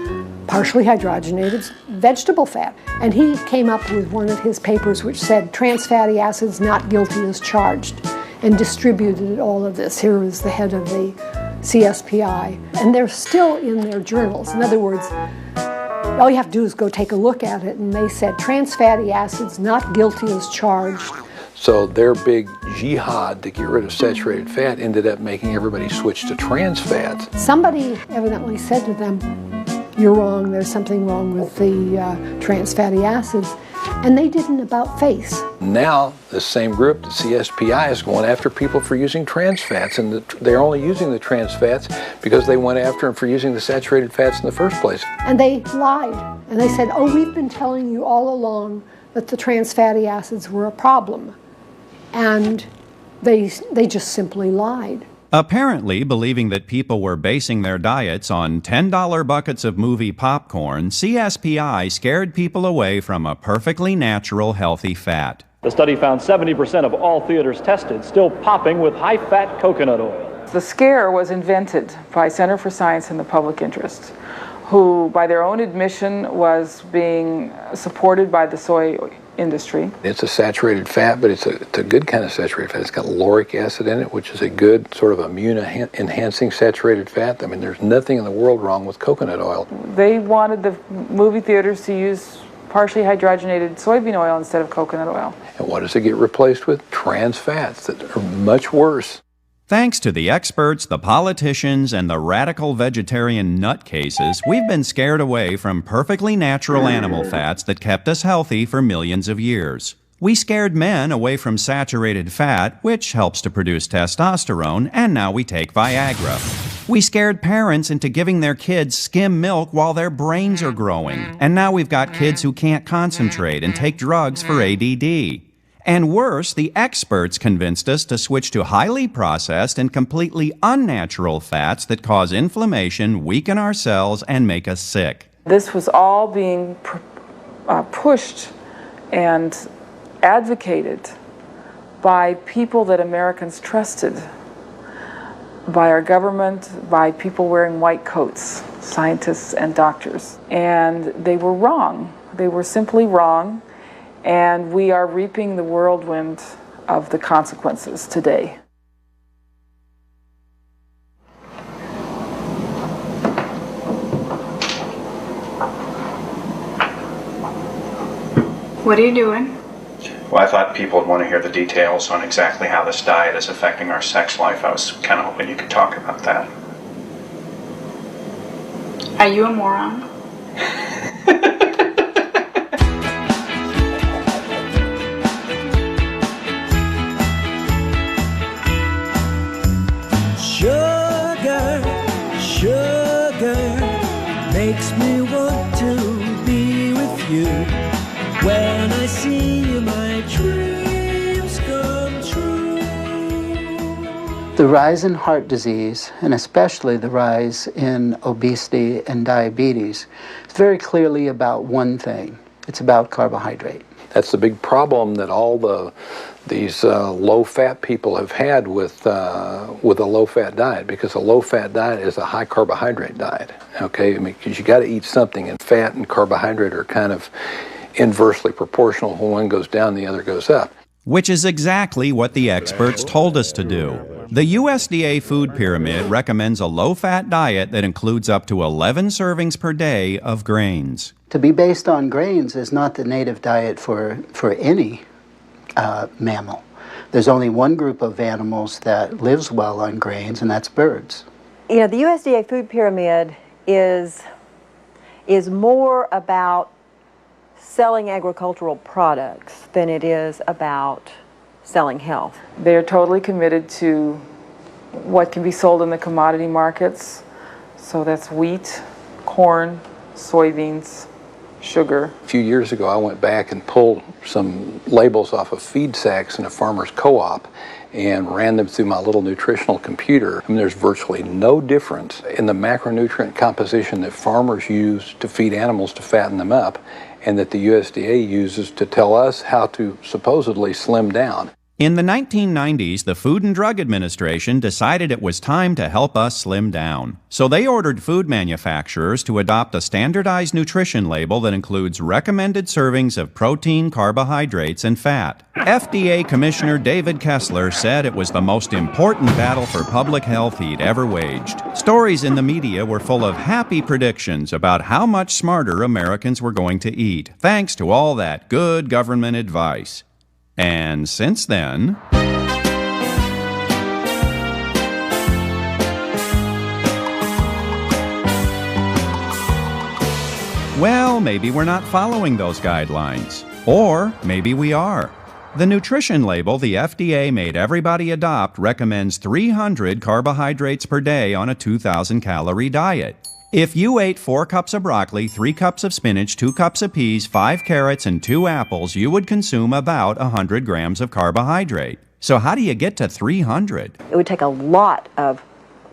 Speaker 19: partially hydrogenated vegetable fat. And he came up with one of his papers which said trans fatty acids not guilty as charged, and distributed all of this. Here is the head of the CSPI. And they're still in their journals. In other words, all you have to do is go take a look at it, and they said trans fatty acids not guilty as charged.
Speaker 10: So their big jihad to get rid of saturated fat ended up making everybody switch to trans fats.
Speaker 19: Somebody evidently said to them, you're wrong, there's something wrong with the trans fatty acids, and they did an about-face.
Speaker 10: Now, the same group, the CSPI, is going after people for using trans fats, and they're only using the trans fats because they went after them for using the saturated fats in the first place.
Speaker 19: And they lied, and they said, oh, we've been telling you all along that the trans fatty acids were a problem. And they just simply lied.
Speaker 1: Apparently, believing that people were basing their diets on $10 buckets of movie popcorn, CSPI scared people away from a perfectly natural, healthy fat.
Speaker 14: The study found 70% of all theaters tested still popping with high-fat coconut oil.
Speaker 2: The scare was invented by Center for Science and the Public Interest, who, by their own admission, was being supported by the soy industry.
Speaker 10: It's a saturated fat, but it's a good kind of saturated fat. It's got lauric acid in it, which is a good sort of immune-enhancing saturated fat. I mean, there's nothing in the world wrong with coconut oil.
Speaker 2: They wanted the movie theaters to use partially hydrogenated soybean oil instead of coconut oil.
Speaker 10: And what does it get replaced with? Trans fats that are much worse.
Speaker 1: Thanks to the experts, the politicians, and the radical vegetarian nutcases, we've been scared away from perfectly natural animal fats that kept us healthy for millions of years. We scared men away from saturated fat, which helps to produce testosterone, and now we take Viagra. We scared parents into giving their kids skim milk while their brains are growing, and now we've got kids who can't concentrate and take drugs for ADD. And worse, the experts convinced us to switch to highly processed and completely unnatural fats that cause inflammation, weaken our cells, and make us sick.
Speaker 2: This was all being pushed and advocated by people that Americans trusted, by our government, by people wearing white coats, scientists and doctors. And they were wrong. They were simply wrong. And we are reaping the whirlwind of the consequences today.
Speaker 17: What are you doing?
Speaker 3: Well, I thought people would want to hear the details on exactly how this diet is affecting our sex life. I was kind of hoping you could talk about that.
Speaker 17: Are you a moron?
Speaker 9: Sugar, sugar, makes me want to be with you. When I see you, my dreams come true.
Speaker 12: The rise in heart disease, and especially the rise in obesity and diabetes, is very clearly about one thing. It's about carbohydrate.
Speaker 10: That's the big problem that all these low-fat people have had with a low-fat diet, because a low-fat diet is a high-carbohydrate diet. Okay, I mean, because you got to eat something, and fat and carbohydrate are kind of inversely proportional. When one goes down, the other goes up.
Speaker 1: Which is exactly what the experts told us to do. The USDA Food Pyramid recommends a low-fat diet that includes up to 11 servings per day of grains.
Speaker 12: To be based on grains is not the native diet for any mammal. There's only one group of animals that lives well on grains, and that's birds.
Speaker 8: You know, the USDA Food Pyramid is more about selling agricultural products than it is about selling health.
Speaker 2: They are totally committed to what can be sold in the commodity markets. So that's wheat, corn, soybeans, sugar.
Speaker 10: A few years ago, I went back and pulled some labels off of feed sacks in a farmer's co-op and ran them through my little nutritional computer. I mean, there's virtually no difference in the macronutrient composition that farmers use to feed animals to fatten them up and that the USDA uses to tell us how to supposedly slim down.
Speaker 1: In the 1990s, the Food and Drug Administration decided it was time to help us slim down. So they ordered food manufacturers to adopt a standardized nutrition label that includes recommended servings of protein, carbohydrates, and fat. FDA Commissioner David Kessler said it was the most important battle for public health he'd ever waged. Stories in the media were full of happy predictions about how much smarter Americans were going to eat, thanks to all that good government advice. And since then, well, maybe we're not following those guidelines. Or maybe we are. The nutrition label the FDA made everybody adopt recommends 300 carbohydrates per day on a 2,000-calorie diet. If you ate 4 cups of broccoli, 3 cups of spinach, 2 cups of peas, 5 carrots, and 2 apples, you would consume about 100 grams of carbohydrate. So how do you get to 300?
Speaker 8: It would take a lot of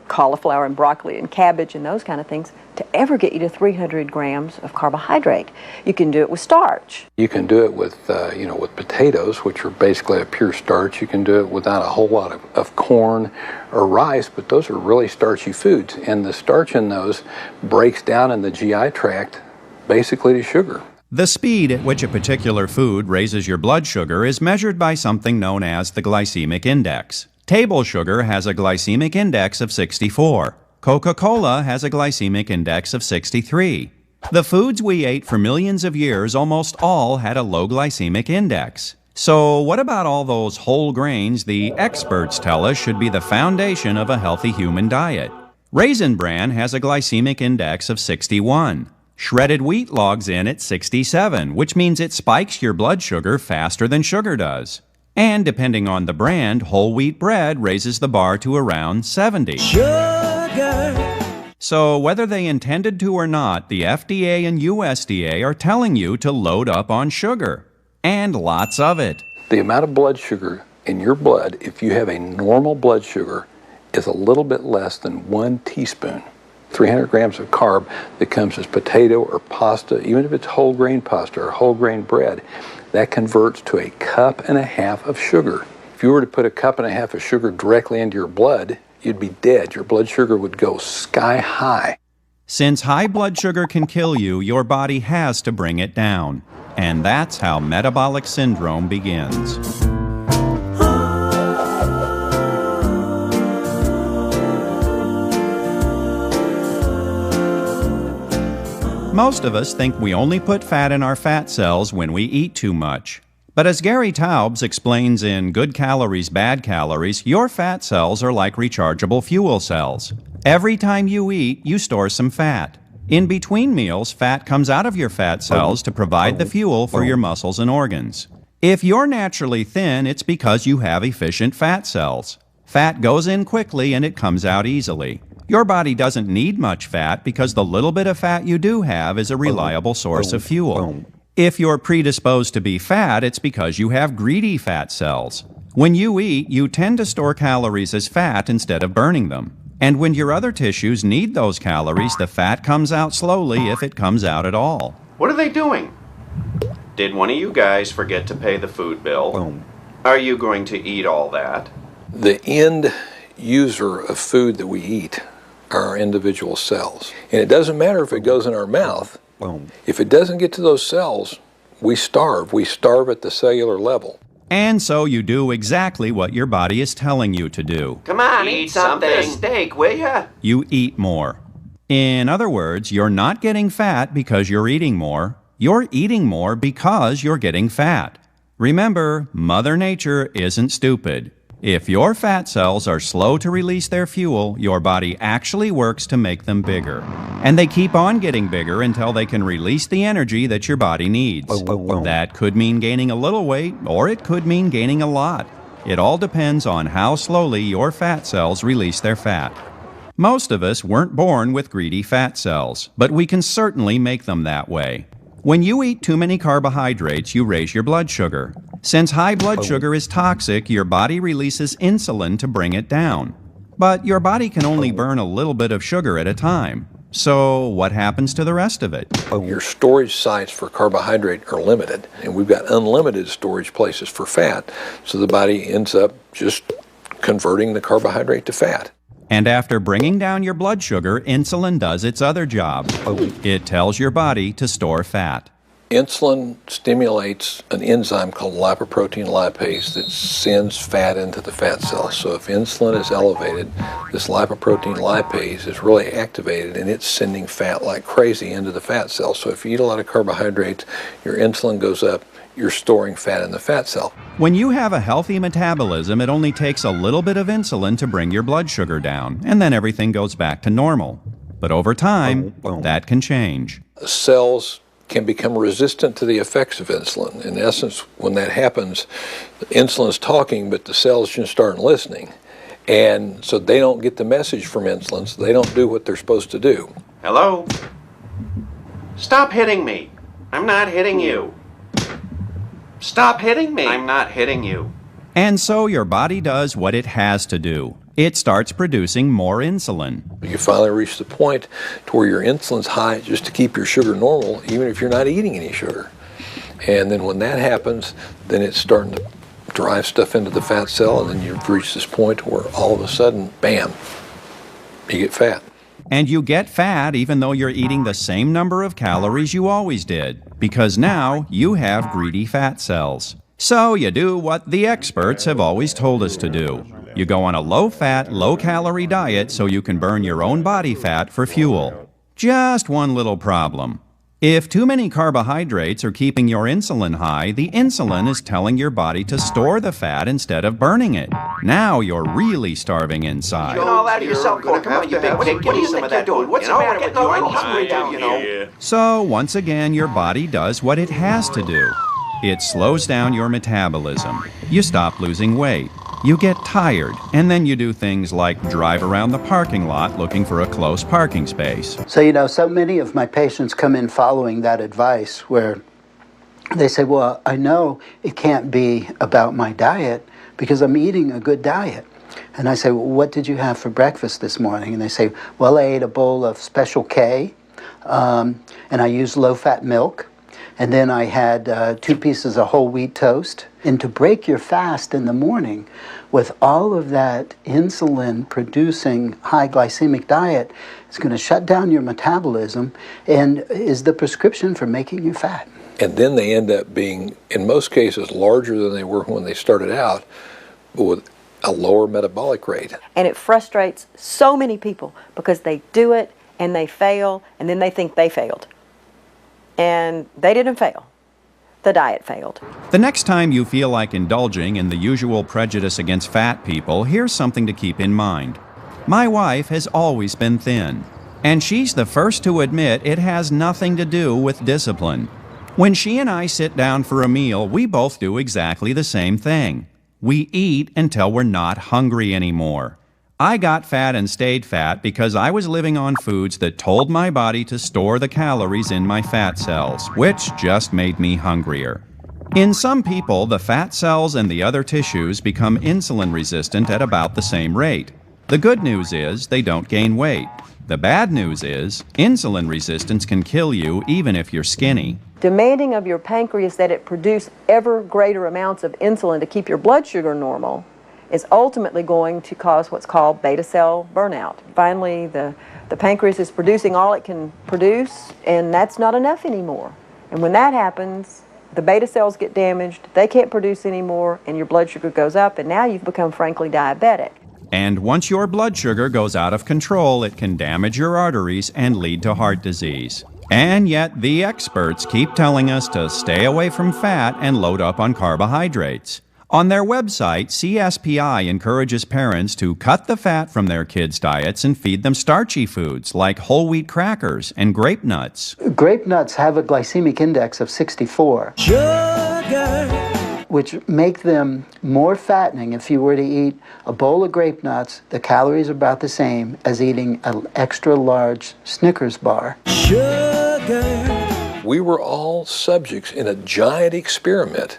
Speaker 8: cauliflower and broccoli and cabbage and those kind of things to ever get you to 300 grams of carbohydrate. You can do it with starch.
Speaker 10: You can do it with, with potatoes, which are basically a pure starch. You can do it without a whole lot of corn or rice, but those are really starchy foods. And the starch in those breaks down in the GI tract basically to sugar.
Speaker 1: The speed at which a particular food raises your blood sugar is measured by something known as the glycemic index. Table sugar has a glycemic index of 64. Coca-Cola has a glycemic index of 63. The foods we ate for millions of years almost all had a low glycemic index. So what about all those whole grains the experts tell us should be the foundation of a healthy human diet? Raisin Bran has a glycemic index of 61. Shredded wheat logs in at 67, which means it spikes your blood sugar faster than sugar does. And depending on the brand, whole wheat bread raises the bar to around 70. So whether they intended to or not, the FDA and USDA are telling you to load up on sugar. And lots of it.
Speaker 10: The amount of blood sugar in your blood, if you have a normal blood sugar, is a little bit less than 1 teaspoon. 300 grams of carb that comes as potato or pasta, even if it's whole grain pasta or whole grain bread, that converts to a cup and a half of sugar. If you were to put a cup and a half of sugar directly into your blood, you'd be dead. Your blood sugar would go sky high.
Speaker 1: Since high blood sugar can kill you, your body has to bring it down. And that's how metabolic syndrome begins. Most of us think we only put fat in our fat cells when we eat too much. But as Gary Taubes explains in Good Calories, Bad Calories, your fat cells are like rechargeable fuel cells. Every time you eat, you store some fat. In between meals, fat comes out of your fat cells to provide the fuel for your muscles and organs. If you're naturally thin, it's because you have efficient fat cells. Fat goes in quickly and it comes out easily. Your body doesn't need much fat because the little bit of fat you do have is a reliable source of fuel. If you're predisposed to be fat, it's because you have greedy fat cells. When you eat, you tend to store calories as fat instead of burning them. And when your other tissues need those calories, the fat comes out slowly if it comes out at all.
Speaker 16: What are they doing? Did one of you guys forget to pay the food bill? Are you going to eat all that?
Speaker 10: The end user of food that we eat are our individual cells. And it doesn't matter if it goes in our mouth. If it doesn't get to those cells, we starve. We starve at the cellular level.
Speaker 1: And so you do exactly what your body is telling you to do.
Speaker 16: Come on, eat something. Steak, will ya?
Speaker 1: You eat more. In other words, you're not getting fat because you're eating more. You're eating more because you're getting fat. Remember, Mother Nature isn't stupid. If your fat cells are slow to release their fuel, your body actually works to make them bigger. And they keep on getting bigger until they can release the energy that your body needs. That could mean gaining a little weight, or it could mean gaining a lot. It all depends on how slowly your fat cells release their fat. Most of us weren't born with greedy fat cells, but we can certainly make them that way. When you eat too many carbohydrates, you raise your blood sugar. Since high blood sugar is toxic, your body releases insulin to bring it down. But your body can only burn a little bit of sugar at a time. So what happens to the rest of it?
Speaker 10: Your storage sites for carbohydrate are limited, and we've got unlimited storage places for fat, so the body ends up just converting the carbohydrate to fat.
Speaker 1: And after bringing down your blood sugar, insulin does its other job. It tells your body to store fat.
Speaker 10: Insulin stimulates an enzyme called lipoprotein lipase that sends fat into the fat cells. So if insulin is elevated, this lipoprotein lipase is really activated and it's sending fat like crazy into the fat cell. So if you eat a lot of carbohydrates, your insulin goes up, you're storing fat in the fat cell.
Speaker 1: When you have a healthy metabolism, it only takes a little bit of insulin to bring your blood sugar down, and then everything goes back to normal. But over time, that can change.
Speaker 10: Cells can become resistant to the effects of insulin. In essence, when that happens, the insulin's talking, but the cells just aren't listening. And so they don't get the message from insulin, so they don't do what they're supposed to do.
Speaker 4: Hello? Stop hitting me. I'm not hitting you. Stop hitting me. I'm not hitting you.
Speaker 1: And so your body does what it has to do. It starts producing more insulin.
Speaker 10: You finally reach the point to where your insulin's high just to keep your sugar normal, even if you're not eating any sugar. And then when that happens, then it's starting to drive stuff into the fat cell, and then you've reached this point where all of a sudden, bam, you get fat.
Speaker 1: And you get fat even though you're eating the same number of calories you always did, because now you have greedy fat cells. So you do what the experts have always told us to do. You go on a low-fat, low-calorie diet so you can burn your own body fat for fuel. Just one little problem. If too many carbohydrates are keeping your insulin high, the insulin is telling your body to store the fat instead of burning it. Now you're really starving inside.
Speaker 4: You're all out of yourself, Come on, you big pig. Give me some of that food. What's the matter with you? I'm hungry now, you know.
Speaker 1: So once again, your body does what it has to do. It slows down your metabolism. You stop losing weight. You get tired, and then you do things like drive around the parking lot looking for a close parking space.
Speaker 12: So, so many of my patients come in following that advice where they say, well, I know it can't be about my diet because I'm eating a good diet. And I say, well, what did you have for breakfast this morning? And they say, well, I ate a bowl of Special K, and I used low-fat milk. And then I had 2 pieces of whole wheat toast. And to break your fast in the morning with all of that insulin-producing high glycemic diet is going to shut down your metabolism and is the prescription for making you fat.
Speaker 10: And then they end up being, in most cases, larger than they were when they started out, but with a lower metabolic rate.
Speaker 8: And it frustrates so many people because they do it and they fail and then they think they failed. And they didn't fail. The diet failed.
Speaker 1: The next time you feel like indulging in the usual prejudice against fat people, here's something to keep in mind. My wife has always been thin, and she's the first to admit it has nothing to do with discipline. When she and I sit down for a meal, we both do exactly the same thing. We eat until we're not hungry anymore. I got fat and stayed fat because I was living on foods that told my body to store the calories in my fat cells, which just made me hungrier. In some people, the fat cells and the other tissues become insulin resistant at about the same rate. The good news is they don't gain weight. The bad news is insulin resistance can kill you even if you're skinny.
Speaker 8: Demanding of your pancreas that it produce ever greater amounts of insulin to keep your blood sugar normal is ultimately going to cause what's called beta cell burnout. Finally, the pancreas is producing all it can produce, and that's not enough anymore. And when that happens, the beta cells get damaged, they can't produce anymore, and your blood sugar goes up, and now you've become frankly diabetic.
Speaker 1: And once your blood sugar goes out of control, it can damage your arteries and lead to heart disease. And yet the experts keep telling us to stay away from fat and load up on carbohydrates. On their website, CSPI encourages parents to cut the fat from their kids' diets and feed them starchy foods like whole wheat crackers and grape nuts.
Speaker 12: Grape nuts have a glycemic index of 64.
Speaker 9: Sugar.
Speaker 12: which make them more fattening. If you were to eat a bowl of grape nuts, the calories are about the same as eating an extra large Snickers bar.
Speaker 10: We were all subjects in a giant experiment,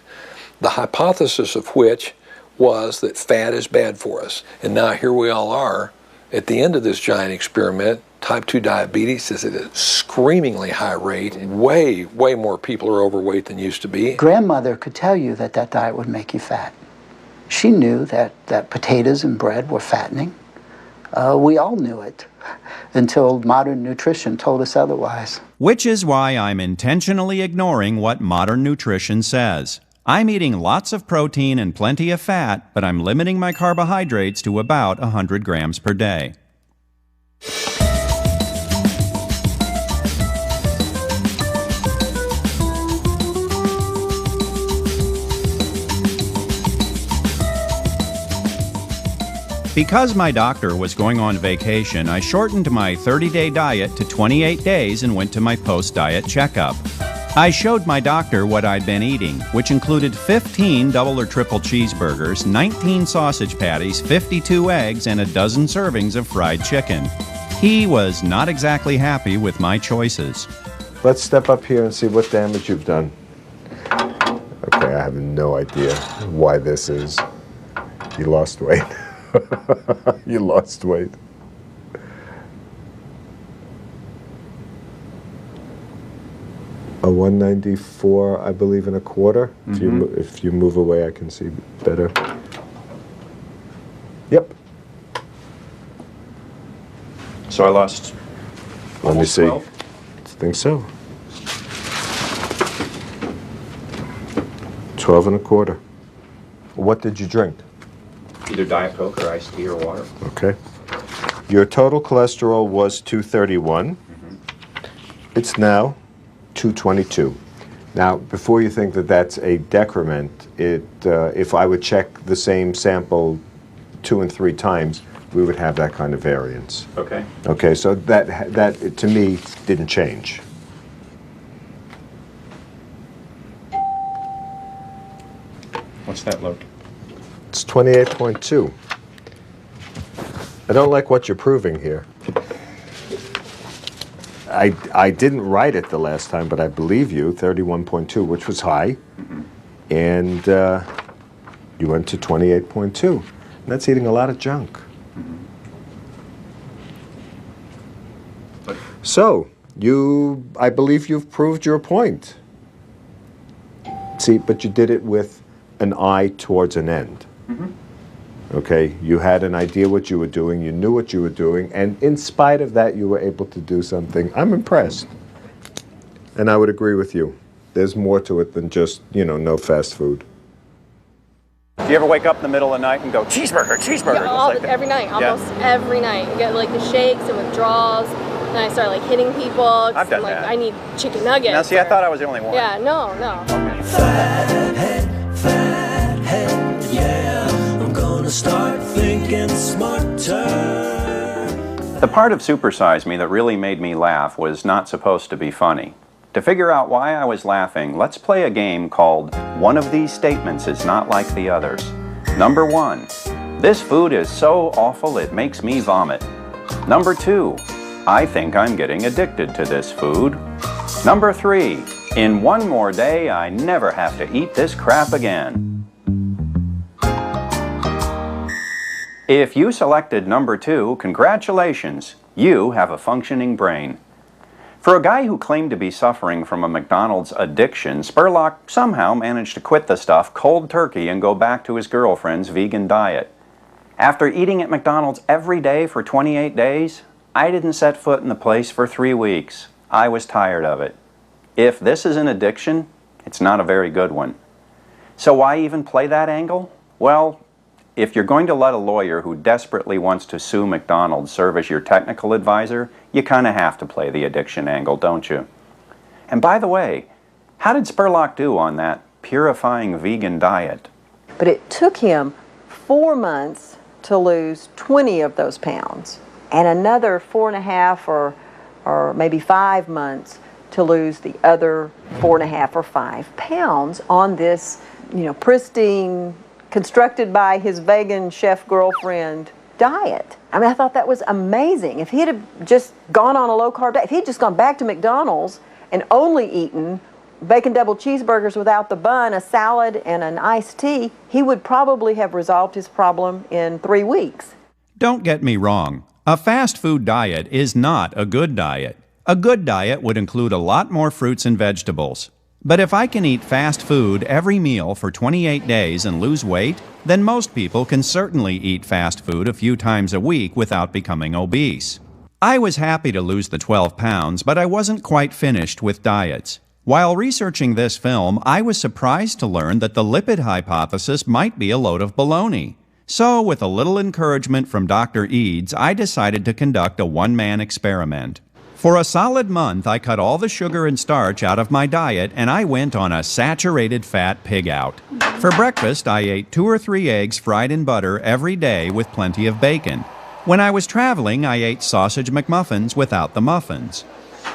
Speaker 10: the hypothesis of which was that fat is bad for us. And now here we all are at the end of this giant experiment. Type 2 diabetes is at a screamingly high rate. Way more people are overweight than used to be.
Speaker 12: Grandmother could tell you that that diet would make you fat. She knew that potatoes and bread were fattening. We all knew it until modern nutrition told us otherwise.
Speaker 1: Which is why I'm intentionally ignoring what modern nutrition says. I'm eating lots of protein and plenty of fat, but I'm limiting my carbohydrates to about 100 grams per day. Because my doctor was going on vacation, I shortened my 30-day diet to 28 days and went to my post-diet checkup. I showed my doctor what I'd been eating, which included 15 double or triple cheeseburgers, 19 sausage patties, 52 eggs, and a dozen servings of fried chicken. He was not exactly happy with my choices.
Speaker 6: Let's step up here and see what damage you've done. Okay, I have no idea why this is. You lost weight. You lost weight. A 194, I believe, and a quarter.
Speaker 4: Mm-hmm.
Speaker 6: If you move away, I can see better. Yep.
Speaker 4: So I lost.
Speaker 6: Let me see.
Speaker 4: 12?
Speaker 6: I think so. 12 and a quarter. What did you drink?
Speaker 4: Either Diet Coke or iced tea or water.
Speaker 6: Okay. Your total cholesterol was 231. It's now 222. Now, before you think that that's a decrement, if I would check the same sample 2 and 3 times, we would have that kind of variance.
Speaker 4: Okay.
Speaker 6: Okay, so that to me didn't change.
Speaker 4: What's that look?
Speaker 6: It's 28.2. I don't like what you're proving here. I didn't write it the last time, but I believe you, 31.2, which was high. And you went to 28.2. That's eating a lot of junk. So, I believe you've proved your point. See, but you did it with an eye towards an end. Okay, you had an idea what you were doing, you knew what you were doing, and in spite of that, you were able to do something. I'm impressed. And I would agree with you. There's more to it than just, no fast food.
Speaker 4: Do you ever wake up in the middle of the night and go, cheeseburger, cheeseburger?
Speaker 21: Yeah, every night, almost every night. You get like the shakes and withdrawals, and I start like hitting people.
Speaker 4: I've done
Speaker 21: like,
Speaker 4: that.
Speaker 21: I need chicken nuggets.
Speaker 4: Now, see, I thought I was the only one.
Speaker 21: Yeah, no.
Speaker 4: Okay.
Speaker 9: Fathead, yeah, I'm gonna start thinking smarter.
Speaker 1: The part of Super Size Me that really made me laugh was not supposed to be funny. To figure out why I was laughing, let's play a game called One of These Statements Is Not Like the Others. Number 1, this food is so awful it makes me vomit. Number 2, I think I'm getting addicted to this food. Number 3, in one more day I never have to eat this crap again. If you selected number 2, congratulations, you have a functioning brain. For a guy who claimed to be suffering from a McDonald's addiction, Spurlock somehow managed to quit the stuff cold turkey and go back to his girlfriend's vegan diet. After eating at McDonald's every day for 28 days, I didn't set foot in the place for 3 weeks. I was tired of it. If this is an addiction, it's not a very good one. So why even play that angle? Well, if you're going to let a lawyer who desperately wants to sue McDonald's serve as your technical advisor, you kind of have to play the addiction angle, don't you? And by the way, how did Spurlock do on that purifying vegan diet?
Speaker 8: But it took him 4 months to lose 20 of those pounds, and another 4.5 or maybe 5 months to lose the other 4.5 or 5 pounds on this pristine, constructed by his vegan chef girlfriend diet. I mean, I thought that was amazing. If he had just gone on a low-carb diet, if he had just gone back to McDonald's and only eaten bacon double cheeseburgers without the bun, a salad, and an iced tea, he would probably have resolved his problem in 3 weeks.
Speaker 1: Don't get me wrong. A fast food diet is not a good diet. A good diet would include a lot more fruits and vegetables. But if I can eat fast food every meal for 28 days and lose weight, then most people can certainly eat fast food a few times a week without becoming obese. I was happy to lose the 12 pounds, but I wasn't quite finished with diets. While researching this film, I was surprised to learn that the lipid hypothesis might be a load of baloney. So, with a little encouragement from Dr. Eads, I decided to conduct a one-man experiment. For a solid month, I cut all the sugar and starch out of my diet, and I went on a saturated fat pig out. For breakfast, I ate 2 or 3 eggs fried in butter every day with plenty of bacon. When I was traveling, I ate sausage McMuffins without the muffins.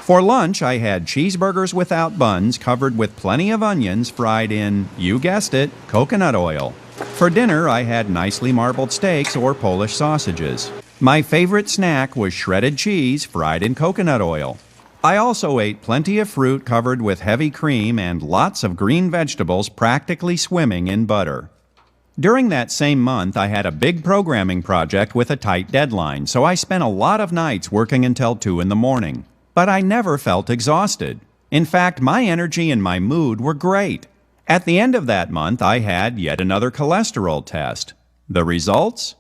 Speaker 1: For lunch, I had cheeseburgers without buns covered with plenty of onions fried in, you guessed it, coconut oil. For dinner, I had nicely marbled steaks or Polish sausages. My favorite snack was shredded cheese fried in coconut oil. I also ate plenty of fruit covered with heavy cream and lots of green vegetables practically swimming in butter. During that same month, I had a big programming project with a tight deadline, so I spent a lot of nights working until 2 in the morning. But I never felt exhausted. In fact, my energy and my mood were great. At the end of that month, I had yet another cholesterol test. The results?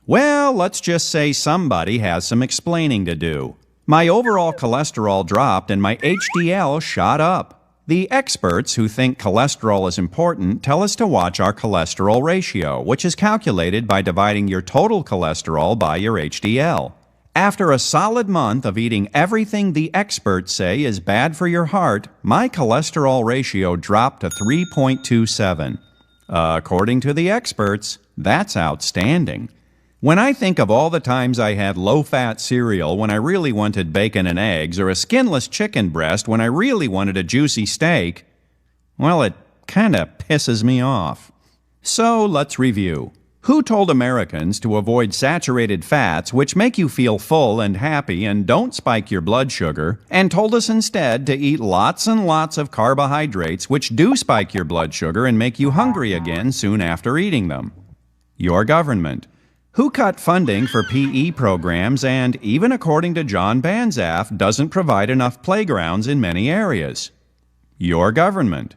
Speaker 1: Well, let's just say somebody has some explaining to do. My overall cholesterol dropped and my HDL shot up. The experts who think cholesterol is important tell us to watch our cholesterol ratio, which is calculated by dividing your total cholesterol by your HDL. After a solid month of eating everything the experts say is bad for your heart, my cholesterol ratio dropped to 3.27. According to the experts, that's outstanding. When I think of all the times I had low-fat cereal when I really wanted bacon and eggs, or a skinless chicken breast when I really wanted a juicy steak, well, it kinda pisses me off. So let's review. Who told Americans to avoid saturated fats, which make you feel full and happy and don't spike your blood sugar, and told us instead to eat lots and lots of carbohydrates, which do spike your blood sugar and make you hungry again soon after eating them? Your government. Who cut funding for PE programs and, even according to John Banzhaf, doesn't provide enough playgrounds in many areas? Your government.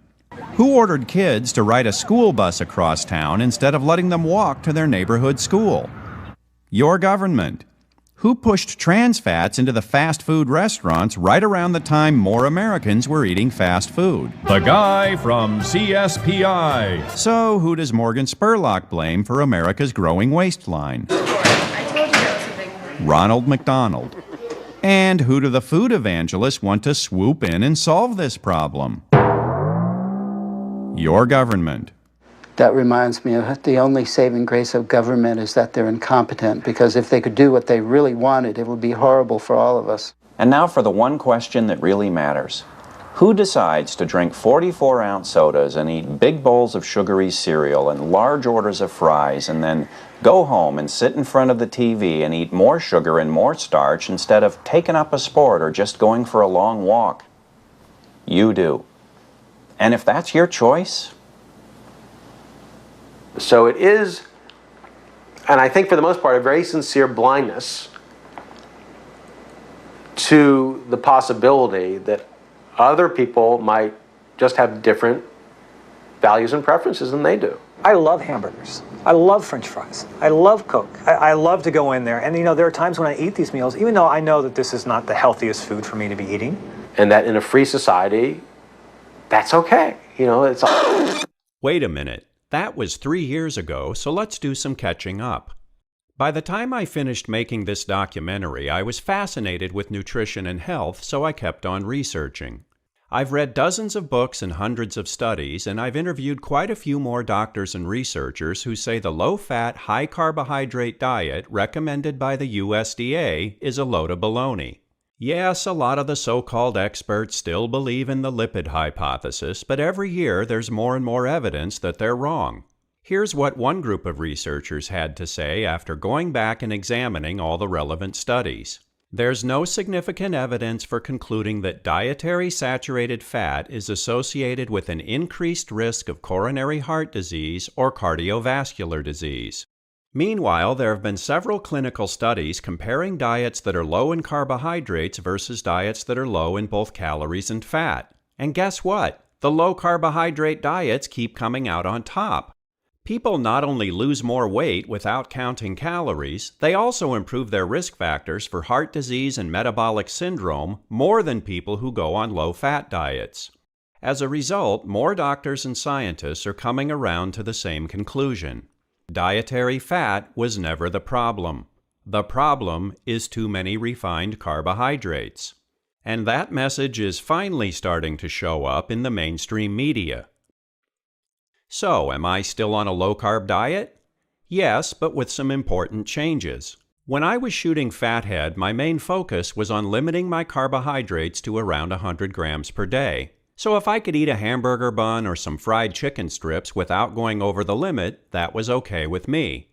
Speaker 1: Who ordered kids to ride a school bus across town instead of letting them walk to their neighborhood school? Your government. Who pushed trans fats into the fast food restaurants right around the time more Americans were eating fast food?
Speaker 18: The guy from CSPI.
Speaker 1: So who does Morgan Spurlock blame for America's growing waistline? Ronald McDonald. And who do the food evangelists want to swoop in and solve this problem? Your government.
Speaker 12: That reminds me of the only saving grace of government is that they're incompetent, because if they could do what they really wanted, it would be horrible for all of us.
Speaker 3: And now for the one question that really matters. Who decides to drink 44-ounce sodas and eat big bowls of sugary cereal and large orders of fries and then go home and sit in front of the TV and eat more sugar and more starch instead of taking up a sport or just going for a long walk? You do. And if that's your choice...
Speaker 22: So it is, and I think for the most part, a very sincere blindness to the possibility that other people might just have different values and preferences than they do.
Speaker 15: I love hamburgers. I love French fries. I love Coke. I love to go in there. And, there are times when I eat these meals, even though I know that this is not the healthiest food for me to be eating.
Speaker 22: And that in a free society, that's okay. It's all...
Speaker 1: Wait a minute. That was 3 years ago, so let's do some catching up. By the time I finished making this documentary, I was fascinated with nutrition and health, so I kept on researching. I've read dozens of books and hundreds of studies, and I've interviewed quite a few more doctors and researchers who say the low-fat, high-carbohydrate diet recommended by the USDA is a load of baloney. Yes, a lot of the so-called experts still believe in the lipid hypothesis, but every year there's more and more evidence that they're wrong. Here's what one group of researchers had to say after going back and examining all the relevant studies. There's no significant evidence for concluding that dietary saturated fat is associated with an increased risk of coronary heart disease or cardiovascular disease. Meanwhile, there have been several clinical studies comparing diets that are low in carbohydrates versus diets that are low in both calories and fat. And guess what? The low carbohydrate diets keep coming out on top. People not only lose more weight without counting calories, they also improve their risk factors for heart disease and metabolic syndrome more than people who go on low-fat diets. As a result, more doctors and scientists are coming around to the same conclusion. Dietary fat was never the problem. The problem is too many refined carbohydrates. And that message is finally starting to show up in the mainstream media. So, am I still on a low-carb diet? Yes, but with some important changes. When I was shooting Fathead, my main focus was on limiting my carbohydrates to around 100 grams per day. So if I could eat a hamburger bun or some fried chicken strips without going over the limit, that was okay with me.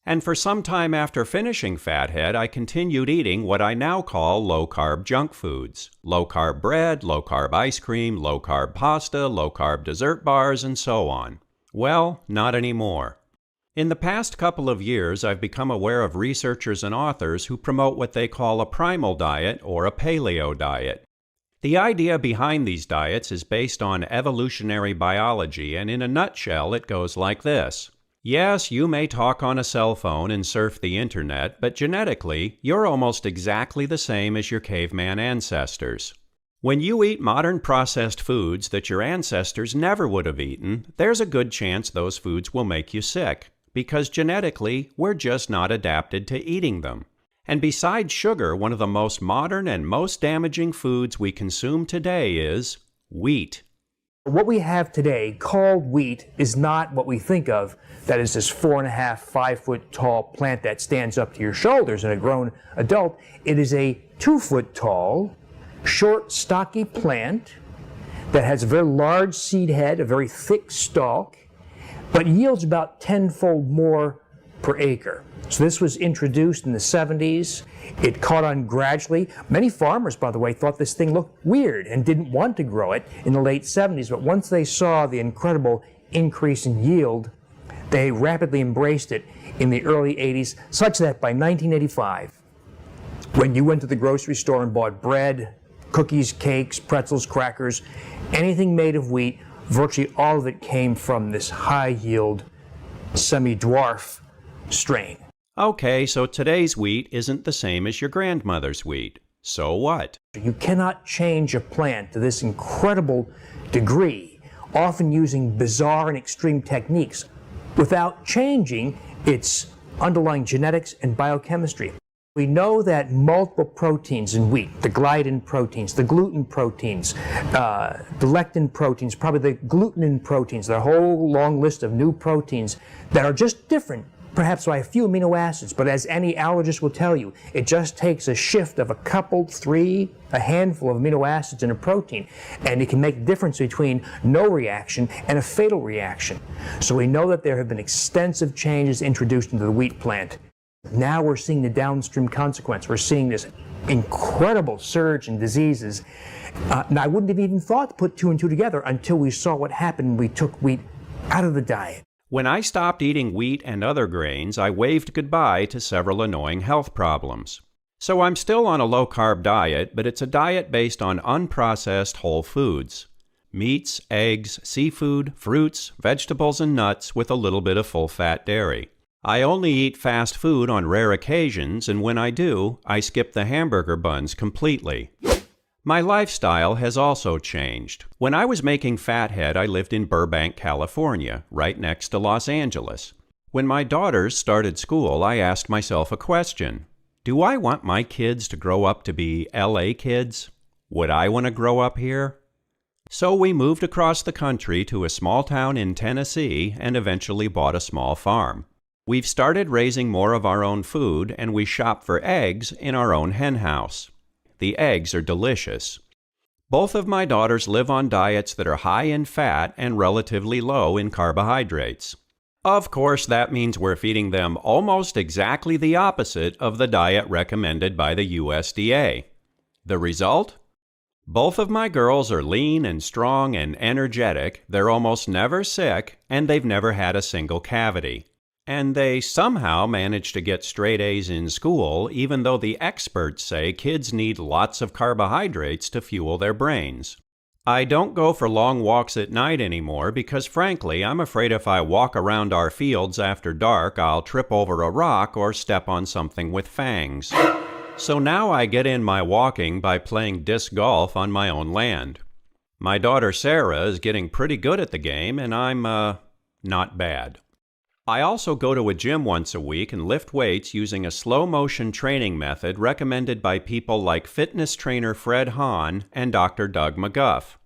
Speaker 1: And for some time after finishing Fathead, I continued eating what I now call low-carb junk foods. Low-carb bread, low-carb ice cream, low-carb pasta, low-carb dessert bars, and so on. Well, not anymore. In the past couple of years, I've become aware of researchers and authors who promote what they call a primal diet or a paleo diet. The idea behind these diets is based on evolutionary biology, and in a nutshell, it goes like this. Yes, you may talk on a cell phone and surf the internet, but genetically, you're almost exactly the same as your caveman ancestors. When you eat modern processed foods that your ancestors never would have eaten, there's a good chance those foods will make you sick, because genetically, we're just not adapted to eating them. And besides sugar, one of the most modern and most damaging foods we consume today is wheat.
Speaker 5: What we have today, called wheat, is not what we think of, that is this 4.5, 5 foot tall plant that stands up to your shoulders in a grown adult. It is a 2 foot tall, short, stocky plant that has a very large seed head, a very thick stalk, but yields about 10-fold more per acre. So this was introduced in the 70s. It caught on gradually. Many farmers, by the way, thought this thing looked weird and didn't want to grow it in the late 70s, but once they saw the incredible increase in yield, they rapidly embraced it in the early 80s, such that by 1985, when you went to the grocery store and bought bread, cookies, cakes, pretzels, crackers, anything made of wheat, virtually all of it came from this high-yield, semi-dwarf strain.
Speaker 1: Okay, so today's wheat isn't the same as your grandmother's wheat. So what?
Speaker 5: You cannot change a plant to this incredible degree, often using bizarre and extreme techniques, without changing its underlying genetics and biochemistry. We know that multiple proteins in wheat, the gliadin proteins, the gluten proteins, the lectin proteins, probably the glutenin proteins, the whole long list of new proteins that are just different, perhaps by a few amino acids, but as any allergist will tell you, it just takes a shift of a couple, a handful of amino acids in a protein, and it can make the difference between no reaction and a fatal reaction. So we know that there have been extensive changes introduced into the wheat plant. Now we're seeing the downstream consequence. We're seeing this incredible surge in diseases. And I wouldn't have even thought to put 2 and 2 together until we saw what happened when we took wheat out of the diet.
Speaker 1: When I stopped eating wheat and other grains, I waved goodbye to several annoying health problems. So I'm still on a low-carb diet, but it's a diet based on unprocessed whole foods. Meats, eggs, seafood, fruits, vegetables, and nuts with a little bit of full-fat dairy. I only eat fast food on rare occasions, and when I do, I skip the hamburger buns completely. My lifestyle has also changed. When I was making Fathead, I lived in Burbank, California, right next to Los Angeles. When my daughters started school, I asked myself a question. Do I want my kids to grow up to be LA kids? Would I want to grow up here? So we moved across the country to a small town in Tennessee and eventually bought a small farm. We've started raising more of our own food, and we shop for eggs in our own hen house. the eggs are delicious. Both of my daughters live on diets that are high in fat and relatively low in carbohydrates. Of course, that means we're feeding them almost exactly the opposite of the diet recommended by the USDA. The result? Both of my girls are lean and strong and energetic, they're almost never sick, and they've never had a single cavity. And they somehow manage to get straight A's in school, even though the experts say kids need lots of carbohydrates to fuel their brains. I don't go for long walks at night anymore because, frankly, I'm afraid if I walk around our fields after dark, I'll trip over a rock or step on something with fangs. So now I get in my walking by playing disc golf on my own land. My daughter Sarah is getting pretty good at the game, and I'm, not bad. I also go to a gym once a week and lift weights using a slow-motion training method recommended by people like fitness trainer Fred Hahn and Dr. Doug McGuff.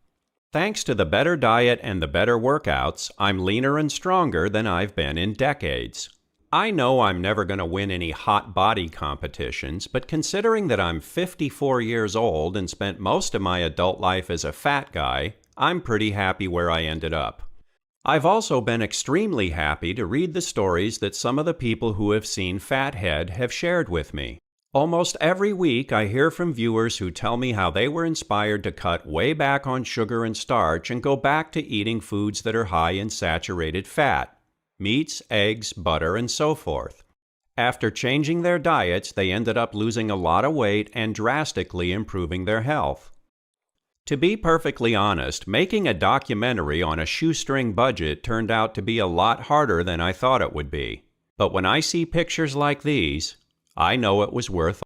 Speaker 1: Thanks to the better diet and the better workouts, I'm leaner and stronger than I've been in decades. I know I'm never going to win any hot body competitions, but considering that I'm 54 years old and spent most of my adult life as a fat guy, I'm pretty happy where I ended up. I've also been extremely happy to read the stories that some of the people who have seen Fathead have shared with me. Almost every week I hear from viewers who tell me how they were inspired to cut way back on sugar and starch and go back to eating foods that are high in saturated fat, meats, eggs, butter, and so forth. After changing their diets, they ended up losing a lot of weight and drastically improving their health. To be perfectly honest, making a documentary on a shoestring budget turned out to be a lot harder than I thought it would be. But when I see pictures like these, I know it was worth